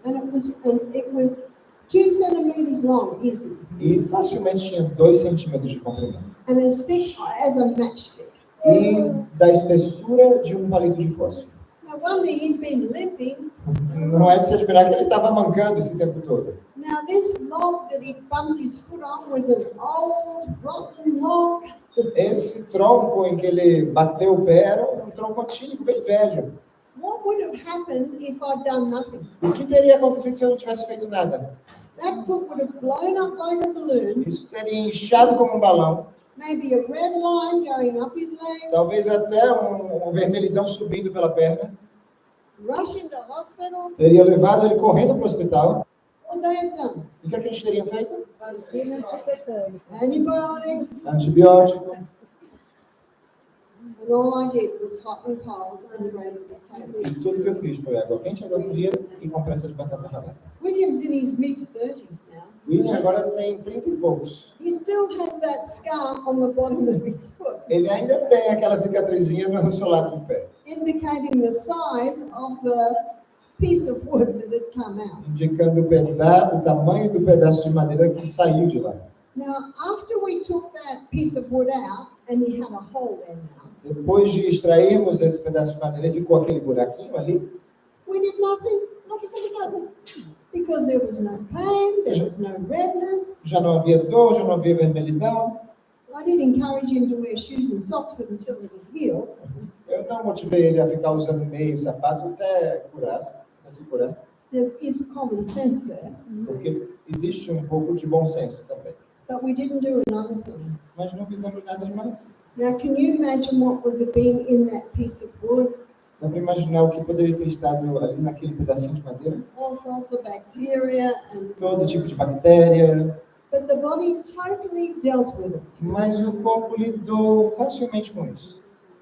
And it was 2 centimeters long, easy, E facilmente tinha 2 centímetros de comprimento. and as thick as a matchstick. E da espessura de um palito de fósforo. No wonder he'd been limping. Não é de se admirar que ele estava mancando esse tempo todo. Now this log that he bumped his foot on was an old, rotten log. Esse tronco em que ele bateu o pé era um tronco antigo, bem velho. What would have happened if I'd done nothing? O que teria acontecido se eu não tivesse feito nada? That foot would have blown up like a balloon. Isso teria inchado como um balão, Maybe a red line going up his leg. talvez até um vermelhidão subindo pela perna. Rush into hospital. Teria levado ele correndo para o hospital. What would they have done? E o que é que eles teriam feito? Vacina antitetânica. Antibiotics. Antibiótico. And all I did was hot and coals and grated potato. E tudo que eu fiz foi água quente, água fria e compressa de batata ralada. William's in his mid-30s now. William agora tem 30 e poucos. He still has that scar on the bottom of his foot, Ele ainda tem aquela cicatrizinha no solado do pé, indicating the size of the piece of wood that had come out. indicando o tamanho do pedaço de madeira que saiu de lá. Now, after we took that piece of wood out, and he had a hole there now, Depois de extrairmos esse pedaço de madeira, ficou aquele buraquinho ali. we did nothing. Não fizemos nada. Because there was no pain, there was no redness. Já não havia dor, já não havia vermelhidão. I did encourage him to wear shoes and socks until it would heal. Eu não motivei ele a ficar usando meia e sapato até se curar. There is common sense there. Porque existe um pouco de bom senso também. But we didn't do another thing. Mas não fizemos nada demais. Now, can you imagine what was being in that piece of wood? Dá para imaginar o que poderia ter estado ali naquele pedacinho de madeira? All sorts of bacteria and... Todo tipo de bactéria. But the body totally dealt with it. Mas o corpo lidou facilmente com isso.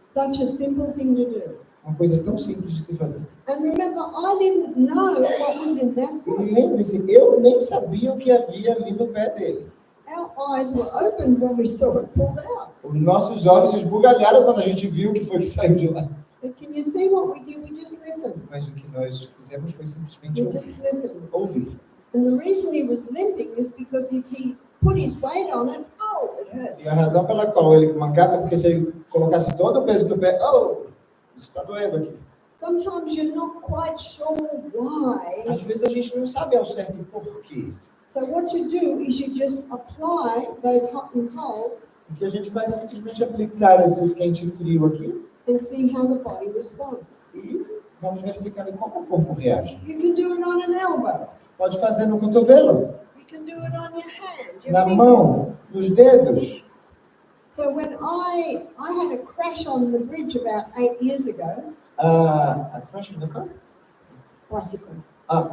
Such a simple thing to do. Uma coisa tão simples de se fazer. And remember, I didn't know what was in that E foot. lembre-se, eu nem sabia o que havia ali no pé dele. Our eyes were opened when we saw it pulled out. Os nossos olhos se esbugalharam quando a gente viu o que foi que saiu de lá. But can you see what we did? We just listened. Mas o que nós fizemos foi simplesmente We just listened. ouvir. And the reason he was limping is because if he put his weight on it, oh, it hurt. E a razão pela qual ele mancava é porque se ele colocasse todo o peso no pé, isso está doendo aqui. Sometimes you're not quite sure why. Às vezes a gente não sabe ao certo o porquê. So what you do is you just apply those hot and colds O que a gente faz é simplesmente aplicar esse quente e frio aqui and see how the body responds. e vamos verificar como o corpo reage. You can do it on an elbow. Pode fazer no cotovelo, You can do it on your hand, your na fingers. mão, nos dedos. So when I had a crash on the bridge about 8 years ago, A crash in the car? bicycle.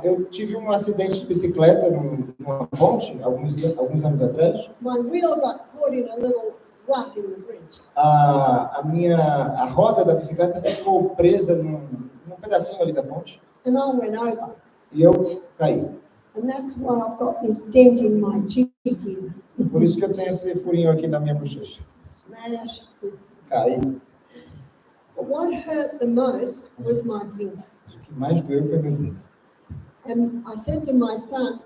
Eu tive um acidente de bicicleta numa ponte, alguns anos atrás. My wheel got caught in a little rut in the bridge. A roda da bicicleta ficou presa num pedacinho ali da ponte. And I went over. E eu caí. And that's why I've got this dent in my cheek here. Por isso que eu tenho esse furinho aqui na minha bochecha. Smash. Caí. But what hurt the most was my finger. Mas o que mais doeu foi meu dedo. And I said to my son,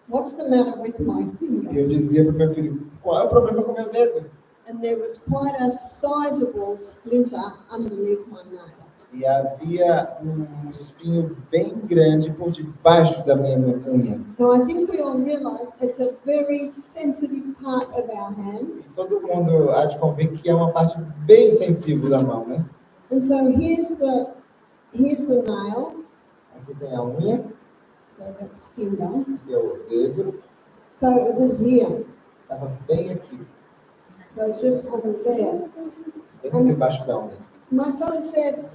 what's the matter with my E finger? eu dizia para o meu filho, qual é o problema com o meu dedo? And there was quite a sizable splinter underneath my nail. E havia um espinho bem grande por debaixo da minha unha. Now I think we all realize it's a very sensitive part of our hand. E todo mundo há de convir que é uma parte bem sensível da mão, né? And so here's the nail. Aqui tem a unha. So that's finger. que é o dedo, So it was here. estava bem aqui, So it's just under there. bem debaixo da unha. My son said,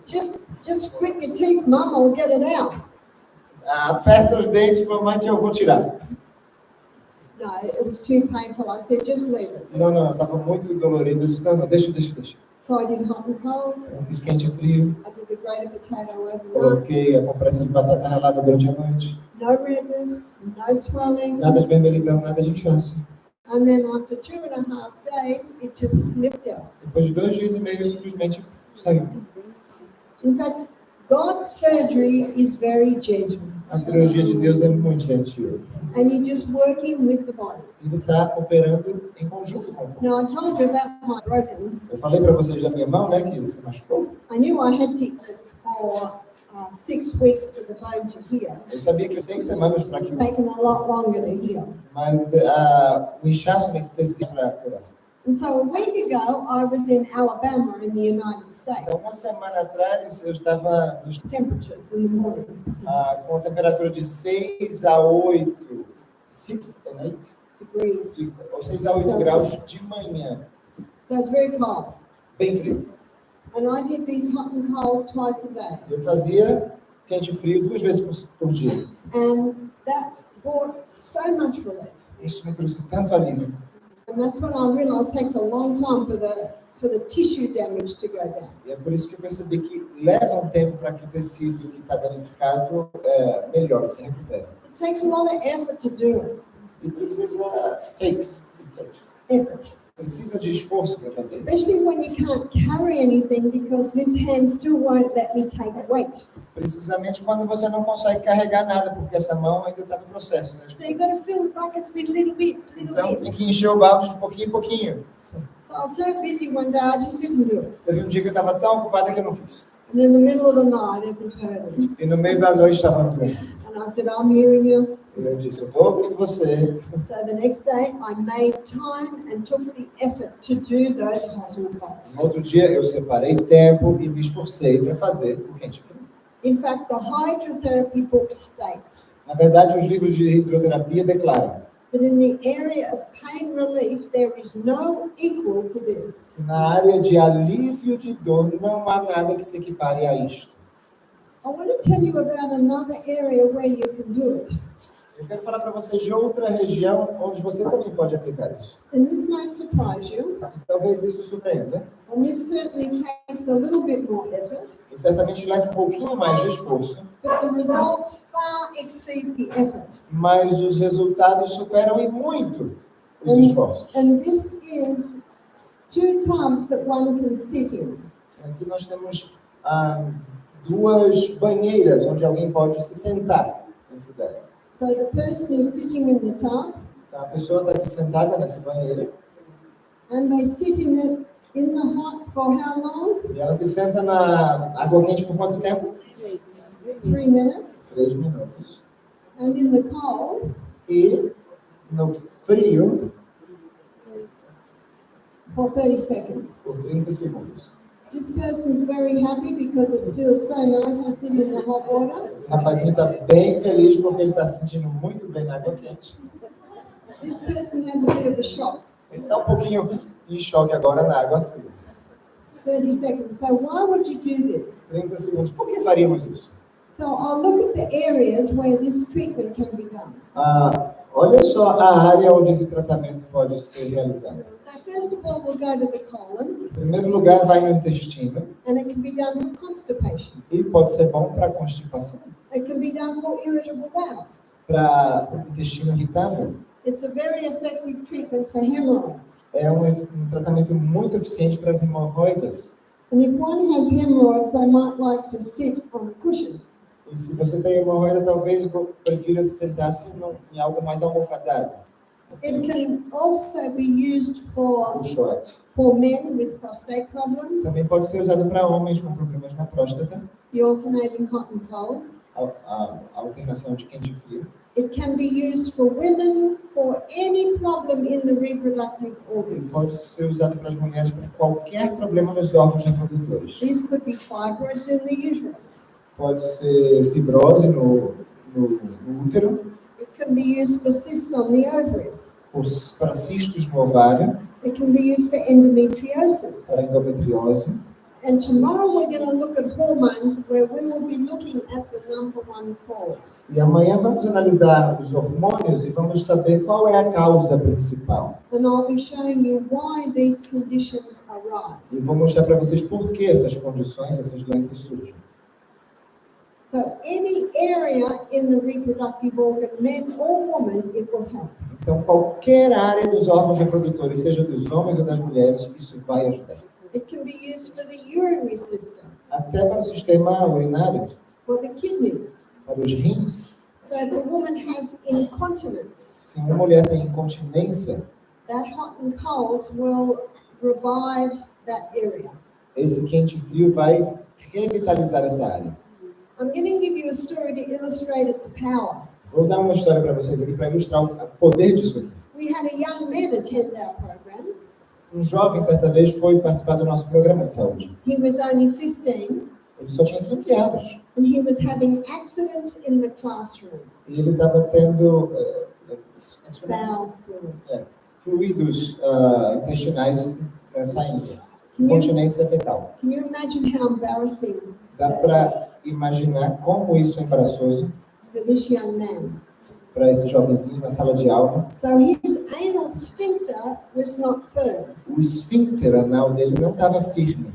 just grit your teeth, Mum, I'll get it out. Aperta os dentes, mamãe, que eu vou tirar. No, it was too painful. I said, just leave it. Não, estava muito dolorido. Eu disse, não, deixa. So I did hot and colds. Eu fiz quente e frio, I did the grated potato overnight. coloquei a compressa de batata ralada durante a noite. No redness, no swelling. Nada de vermelhidão, nada de inchaço. And then after 2.5 days, it just slipped out. Depois de 2 dias e meio, simplesmente saiu. In fact, God's surgery is very gentle. A cirurgia de Deus é muito gentil. And you're just working with the body. Ele está operando em conjunto com o corpo. Now, I told you about my broken. Eu falei para vocês da minha mão, né, que se machucou. I knew I had to eat it for 6 weeks for the bone to heal. Eu sabia que 6 semanas para que It's taken a lot longer to heal. mas o inchaço nesse tecido para curar. And so a week ago, I was in Alabama in the United Então, States. uma semana atrás, eu estava nos Temperatures in the morning. com temperatura de 6 a 8, 6 and 8, Degrees. ou 6 a 8 graus de manhã, So it's very cold. bem frio. And I did these hot and colds twice a day. Eu fazia quente e frio 2 vezes por dia. And that brought so much relief. Isso me trouxe tanto alívio. And that's when I realized it takes a long time for the tissue damage to go down. E é por isso que eu percebi que leva um tempo para que o tecido que está danificado melhore, se recupere. It takes a lot of effort to do it. E precisa, it takes. Effort. Precisa de esforço para fazer. Especially when you can't carry anything because this hand still won't let me take weight. Precisamente quando você não consegue carregar nada, porque essa mão ainda está no processo, né? So you've got to fill the buckets with little bits, little Então tem bits. que encher o balde de pouquinho em pouquinho. So I was so busy one day, I just didn't do it. Teve um dia que eu estava tão ocupada que eu não fiz. And in the middle of the night, it was hurting. E no meio da noite estava doendo. And I said, I'm hearing you. E eu disse, eu estou ouvindo você. So the next day, I made time and took the effort to do those hot and No colds. outro dia eu separei tempo e me esforcei para fazer o quente e frio. In fact, the Hydrotherapy book states Na verdade, os livros de hidroterapia declaram that in the area of pain relief, there is no equal to this. que na área de alívio de dor não há nada que se equipare a isto. I want to tell you about another area where you can do it. Eu quero falar para vocês de outra região onde você também pode aplicar isso. And this might surprise you, Talvez isso surpreenda. and this certainly takes a little bit more effort, E certamente leva um pouquinho mais de esforço, but the results far exceed the effort. mas os resultados superam em muito os esforços. And this is 2 tubs that one can sit in. Aqui nós temos 2 banheiras onde alguém pode se sentar dentro dela. So the person is sitting in the tub, Então, a pessoa está aqui sentada nessa banheira and they sit in it in the hot for how long? e ela se senta na água quente por quanto tempo? 3 minutes. 3 minutos. And in the cold, E no frio, for 30 seconds. por 30 segundos. This person is very happy because it feels so nice to sit in the hot water. Esse rapazinho está bem feliz porque ele está se sentindo muito bem na água quente. This person has a bit of a shock. Ele está um pouquinho em choque agora na água fria. 30 seconds. So why would you do this? 30 segundos. Por que faríamos isso? So I'll look at the areas where this treatment can be done. Olha só a área onde esse tratamento pode ser realizado. So first of all, we'll go to the colon, Em primeiro lugar, vai no intestino and it can be done for constipation. e pode ser bom para constipação, It can be done for irritable bowel. para o intestino irritável. It's a very effective treatment for hemorrhoids. É um tratamento muito eficiente para as hemorroidas. And if one has hemorrhoids, they might like to sit on a cushion. E se você tem hemorroida, talvez prefira se sentar-se em algo mais almofadado. It can also be used for men with prostate problems, Também pode ser usado para homens com problemas na próstata, the alternating hot and colds. a alternação de quente e frio. It can be used for women for any problem in the reproductive E pode organs. ser usado para as mulheres para qualquer problema nos órgãos reprodutores. These could be fibroids in the uterus. Pode ser fibrose no no útero, It can be used for cysts on the ovaries. para cistos no ovário, It can be used for endometriosis. para endometriose. And tomorrow we're going to look at hormones, where we will be looking at the number one cause. E amanhã vamos analisar os hormônios e vamos saber qual é a causa principal. And I'll be showing you why these conditions E arise. vou mostrar para vocês por que essas condições, essas doenças surgem. So any area in the reproductive organ, man or woman, it will help. Então, qualquer área dos órgãos reprodutores, seja dos homens ou das mulheres, isso vai ajudar. It can be used for the urinary system, Até para o sistema urinário, for the kidneys. para os rins. So if a woman has incontinence, Se uma mulher tem incontinência, that hot and cold will revive that area. esse quente e frio vai revitalizar essa área. I'm going to give you a story to illustrate its power. Vou dar uma história para vocês aqui para ilustrar o poder disso aqui. We had a young man attend our program. Um jovem, certa vez, foi participar do nosso programa de saúde. He was only 15 Ele só tinha 15 anos. and he was having accidents in the classroom. E ele estava tendo Bowel fluid. fluidos intestinais saindo. Can you, Incontinência fecal. can you imagine how embarrassing Dá para imaginar como isso é embaraçoso for this young man? para esse jovenzinho na sala de aula. So his anal sphincter was not firm. O esfíncter anal dele não estava firme.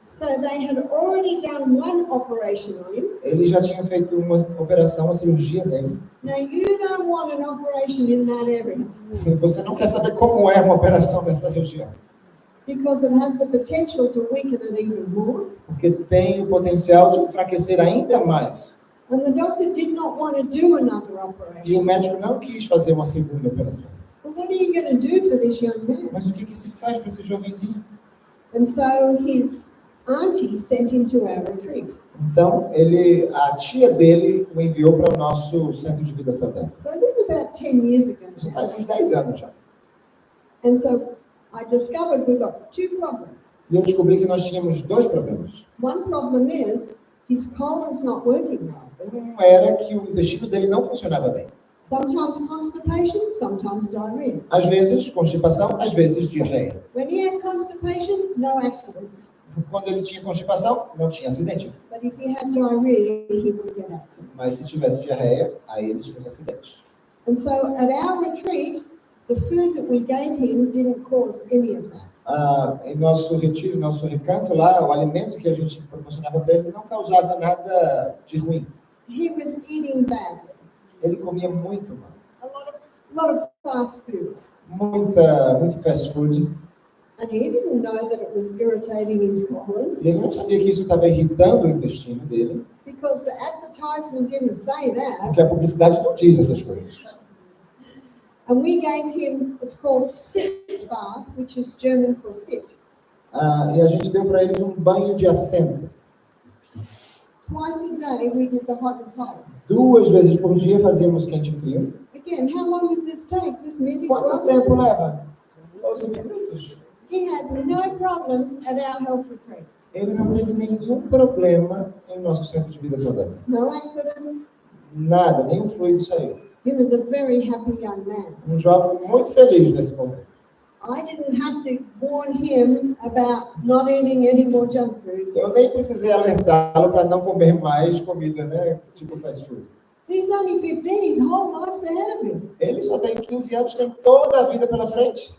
So they had already done one operation on him. Ele já tinha feito uma operação, uma cirurgia nele. Now you don't want an operation in that area E você não quer saber como é uma operação nessa região, because it has the potential to weaken it even more. porque tem o potencial de enfraquecer ainda mais. And the doctor did not want to do another E o operation. médico não quis fazer uma segunda operação. But what are you going to do for this young man? Mas o que se faz para esse jovenzinho? And so his auntie sent him to our retreat. Então, a tia dele o enviou para o nosso centro de vida saudável. So this is about 10 years ago. Isso faz uns 10 anos já. And so I discovered we've got two problems. E eu descobri que nós tínhamos dois problemas. One problem is his colon's not working well. Um era que o intestino dele não funcionava bem. Sometimes constipation, sometimes diarrhea. Às vezes constipação, às vezes diarreia. When he had constipation, no accidents. Quando ele tinha constipação, não tinha acidente. But if he had diarrhea, he would get accidents. Mas se tivesse diarreia, aí ele tinha os acidentes. And so at our retreat, the food that we gave him didn't cause any of that. Em nosso retiro, nosso recanto lá, o alimento que a gente proporcionava para ele não causava nada de ruim. He was eating badly. Ele comia muito mal. A lot of fast foods. Muito fast food. And he didn't know that it was irritating his colon E ele não sabia que isso estava irritando o intestino dele, because the advertisement didn't say that. porque a publicidade não diz essas coisas. And we gave him, it's called sit bath, which is German for sit. E a gente deu para eles um banho de assento. Twice a day we did the hot and cold. 2 vezes por dia fazíamos quente e frio. Again, how long does this take? This maybe Quanto tempo leva? 12 minutos. He had no problems at our health retreat. Ele não teve nenhum problema em nosso centro de vida saudável. No accidents. Nada, nenhum fluido saiu. He was a very happy young man. Um jovem muito feliz nesse momento. I didn't have to warn him about not eating any more junk food. Eu nem precisei alertá-lo para não comer mais comida, né? Tipo fast food. So he's only 15, his whole life's ahead of him. Ele só tem 15 anos, tem toda a vida pela frente.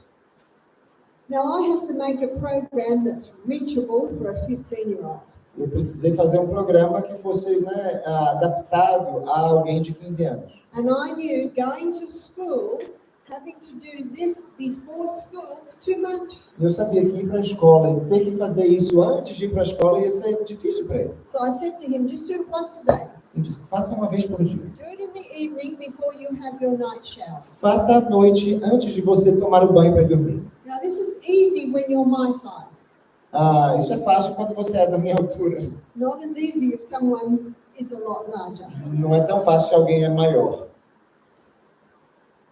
Now I have to make a program that's reachable for a 15-year-old. Eu precisei fazer um programa que fosse, né, adaptado a alguém de 15 anos. And I knew going to school, having to do this before school, it's too much. Eu sabia que ir para a escola e ter que fazer isso antes de ir para a escola ia ser difícil para ele. So I said to him, just do it once a day. Eu disse, faça uma vez por dia. Do it in the evening before you have your night shower. Faça à noite antes de você tomar o banho para ir dormir. Now this is easy when you're my size. Isso é fácil quando você é da minha altura. Not as easy if someone is a lot larger. Não é tão fácil se alguém é maior.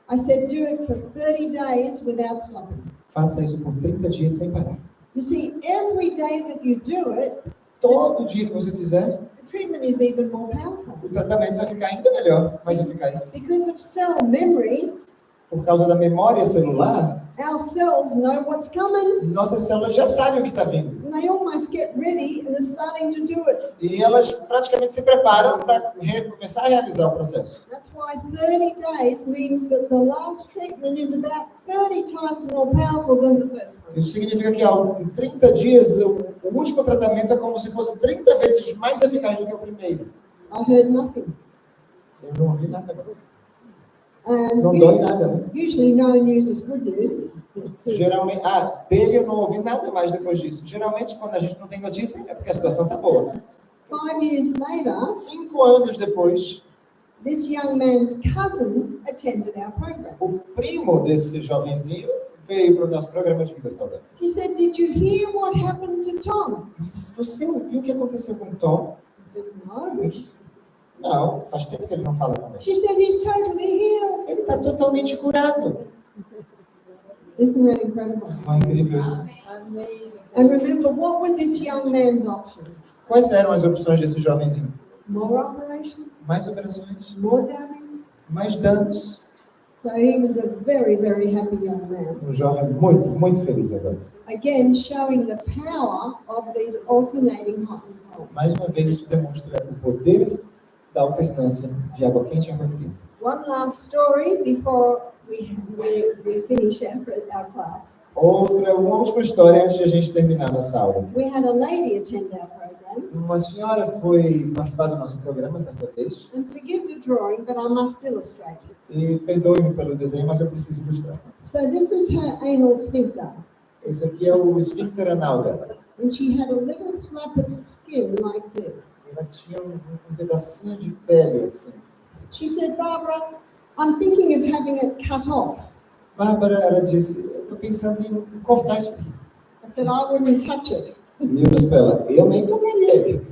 I said, do it for 30 days without stopping. Faça isso por 30 dias sem parar. You see, every day that you do it, Todo dia que você fizer, it treatment is even more powerful. O tratamento vai ficar ainda melhor, mais eficaz. Because of cell memory, Por causa da memória celular, our cells know what's coming. nossas células já sabem o que está vindo. And they almost get ready and are starting to do it. E elas praticamente se preparam para começar a realizar o processo. That's why 30 days means that the last treatment is about 30 times more powerful than the first one. Isso significa que em 30 dias, o último tratamento é como se fosse 30 vezes mais eficaz do que o primeiro. I heard nothing. Eu não ouvi nada mais. And Não dói nada, né? usually no news is good news. Geralmente, dele eu não ouvi nada mais depois disso. Geralmente, quando a gente não tem notícia, é porque a situação está boa. 5 years later, 5 anos depois, this young man's cousin attended our program. o primo desse jovenzinho veio para o nosso programa de vida saudável. She said, "Did you hear what happened to Tom?" Ele disse, você ouviu o que aconteceu com o Tom? I said, "No." Eu disse, não, faz tempo que ele não fala conosco. She said, "He's totally healed." Ele está totalmente curado. Isn't that incredible? Não é incrível isso? And remember, what were this young man's options? Quais eram as opções desse jovenzinho? More operations, Mais operações, more damage. mais danos. So he was a very, very happy young man. Um jovem muito, muito feliz agora. Again, showing the power of these alternating hot and cold. Mais uma vez, isso demonstra o poder da alternância de água quente e água fria. One last story before we finish our class. Uma última história antes de a gente terminar nossa aula. We had a lady attend our program. Uma senhora foi participar do nosso programa certa vez. And forgive the drawing, but I must illustrate it. E perdoe-me pelo desenho, mas eu preciso ilustrar. So this is her anal sphincter. Esse aqui é o esfíncter anal dela. And she had a little flap of skin like this. Ela tinha um pedacinho de pele assim. She said, "Barbara, I'm thinking of having it cut off." Bárbara, ela disse, eu estou pensando em cortar isso aqui. I said, "I wouldn't touch it." E eu disse para ela, eu nem tocaria ele.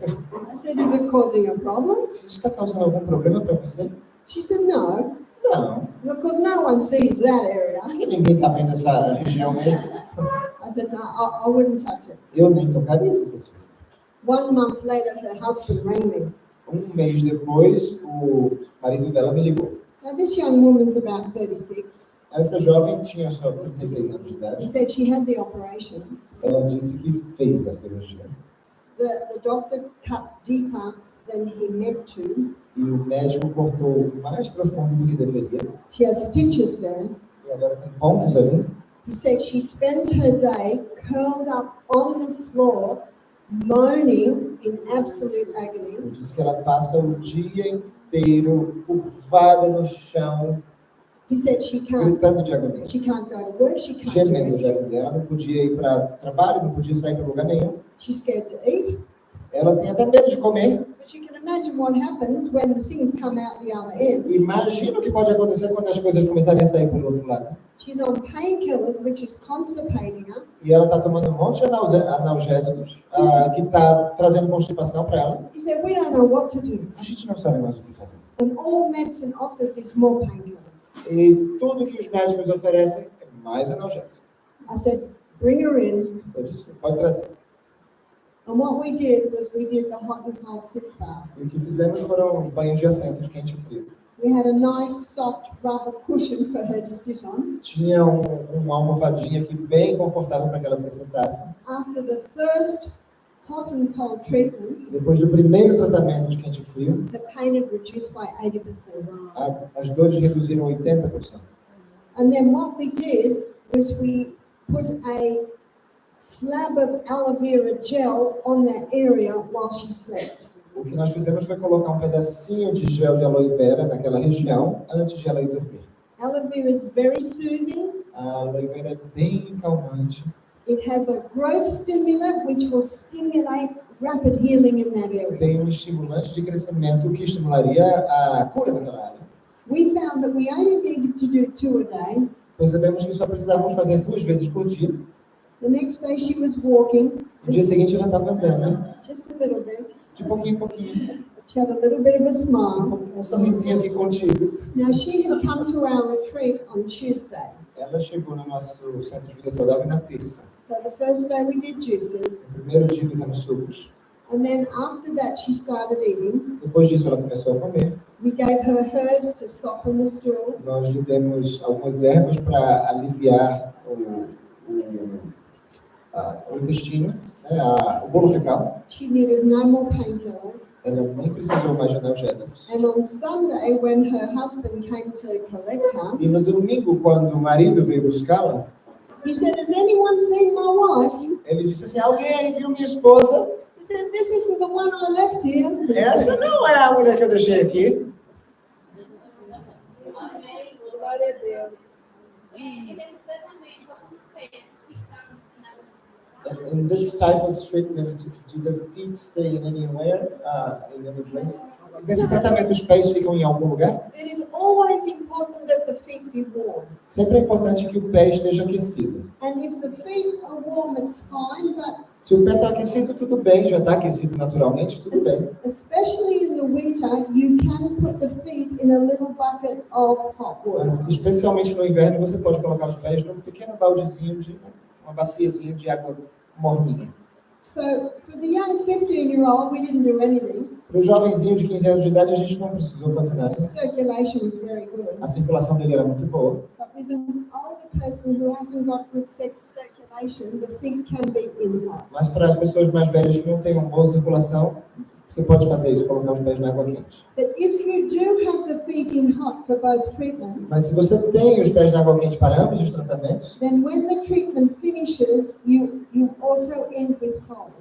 I said, "Is it causing a problem?" Isso está causando algum problema para você? She said, "No." Não, And of course, no one sees that area. porque ninguém está vendo essa região mesmo. I said, "No, I wouldn't touch it." Eu nem tocaria se fosse você. 1 month later, her husband rang me. Um mês depois, o marido dela me ligou. Now, this young woman's about 36. Essa jovem tinha só 36 anos de He idade. said she had the operation. Ela disse que fez a cirurgia. The doctor cut deeper than he meant to. E o médico cortou mais profundo do que deveria. She has stitches there. E agora tem pontos ali. He said she spends her day curled up on the floor, moaning in absolute Ele agony. disse que ela passa o dia inteiro curvada no chão, He said she can't gritando de agonia. go to work, she can't do Gemendo de anything. agonia. Ela não podia ir para trabalho, não podia sair para lugar nenhum. She's scared to eat. Ela tem até medo de comer. But you can imagine what happens when things come out the other end. Imagina o que pode acontecer quando as coisas começarem a sair pelo outro lado. She's on painkillers, which is constipating her. E ela está tomando um monte de analgésicos que está trazendo constipação para ela. He said, "We don't know what to do." A gente não sabe mais o que fazer. And all medicine offers is more painkillers. E tudo que os médicos oferecem é mais analgésico. I said, "Bring her in." Eu disse, pode trazer. And what we did was we did the hot and cold 6 baths. E o que fizemos foram os banhos de assento de quente e frio. We had a nice soft rubber cushion for her to sit on. Tinha uma almofadinha aqui bem confortável para que ela se sentasse. After the first hot and cold treatment, Depois do primeiro tratamento de quente e frio, the pain had reduced by 80%. as dores reduziram 80%. And then what we did was we put a slab of aloe vera gel on that area while she slept. O que nós fizemos foi colocar um pedacinho de gel de aloe vera naquela região antes de ela ir dormir. Aloe vera is very soothing. A aloe vera é bem calmante. It has a growth stimulant which will stimulate rapid healing in that area. Tem um estimulante de crescimento que estimularia a cura daquela área. We found that we only needed to do 2 a day. Percebemos que só precisávamos fazer 2 vezes por dia. The next day she was walking, No dia seguinte ela estava andando, just a little bit. de pouquinho em pouquinho, She had a little bit of a smile. um sorrisinho aqui contido. Now she had come to our retreat on Tuesday. Ela chegou no nosso centro de vida saudável na terça. So the first day we did juices. No primeiro dia fizemos sucos. And then after that, she started eating. Depois disso, ela começou a comer. We gave her herbs to soften the stool. Nós lhe demos algumas ervas para aliviar o intestino, né, o bolo fecal. She needed no more painkillers. Ela nem precisou mais de analgésicos. And on Sunday, when her husband came to collect her, E no domingo, quando o marido veio buscá-la, he said, "Has anyone seen my wife?" ele disse assim, alguém aí viu minha esposa? He said, "This isn't the one I left here." Essa não é a mulher que eu deixei aqui. Glória a Deus. In this type of treatment, do the feet stay anywhere, in any place? Nesse tratamento, os pés ficam em algum lugar? It is always important that the feet be warm. Sempre é importante que o pé esteja aquecido. And if the feet are warm, it's fine, but Se o pé está aquecido, tudo bem. Já está aquecido naturalmente, tudo bem. especially in the winter, you can put the feet in a little bucket of hot water. Mas, especialmente no inverno, você pode colocar os pés num pequeno baldezinho, uma baciazinha de água morninha. So for the young 15-year-old, we didn't do anything. Para o jovenzinho de 15 anos de idade, a gente não precisou fazer nada. Circulation was very good. A circulação dele era muito boa. But with an older person who hasn't got good circulation, the feet can be in hot. Mas para as pessoas mais velhas que não têm uma boa circulação, você pode fazer isso, colocar os pés na água quente. But if you do have the feet in hot for both treatments, Mas se você tem os pés na água quente para ambos os tratamentos, then when the treatment finishes, you also end with cold.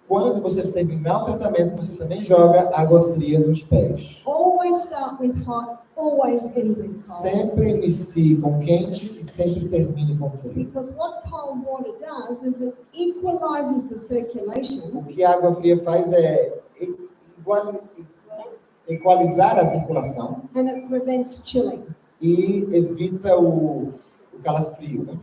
quando você terminar o tratamento, você também joga água fria nos pés. Always start with hot, always end with cold. Sempre inicie com quente e sempre termine com frio. Because what cold water does is it equalizes the O circulation que a água fria faz é equalizar a circulação and it prevents chilling. e evita o calafrio, né?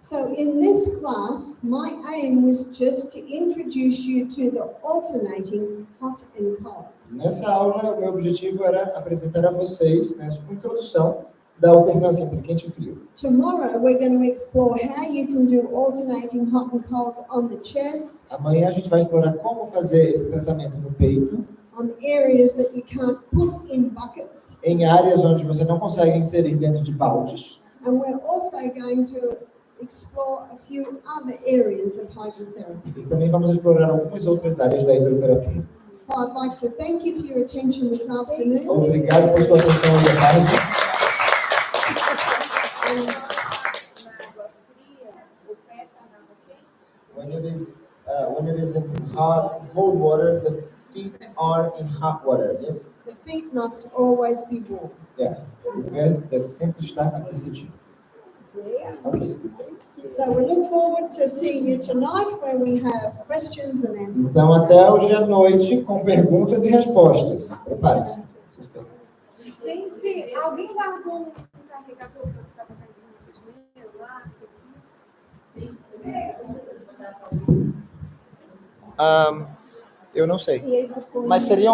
So in this class, my aim was just to introduce you to the alternating hot and cold. Nessa aula, o meu objetivo era apresentar a vocês, né, uma introdução da alternância entre quente e frio. Tomorrow we're going to explore how you can do alternating hot and colds on the chest, Amanhã a gente vai explorar como fazer esse tratamento no peito, on areas that you can't put in buckets, em áreas onde você não consegue inserir dentro de baldes. and we're also going to explore a few other areas of hydrotherapy. E também vamos explorar algumas outras áreas da hidroterapia. So I'd like to thank you for your attention this afternoon. Obrigado por sua atenção hoje à tarde. When it is in cold water, the feet are in hot water. Yes. The feet must always be warm. Yeah. O pé deve sempre estar aquecido. Ok. So we look forward to seeing you tonight where we have questions and answers. Então até hoje à noite com perguntas e respostas. Prepare-se. Gente, alguém guardou um carregador que eu estava carregando lá? Eu não sei. E esse foi... Mas seria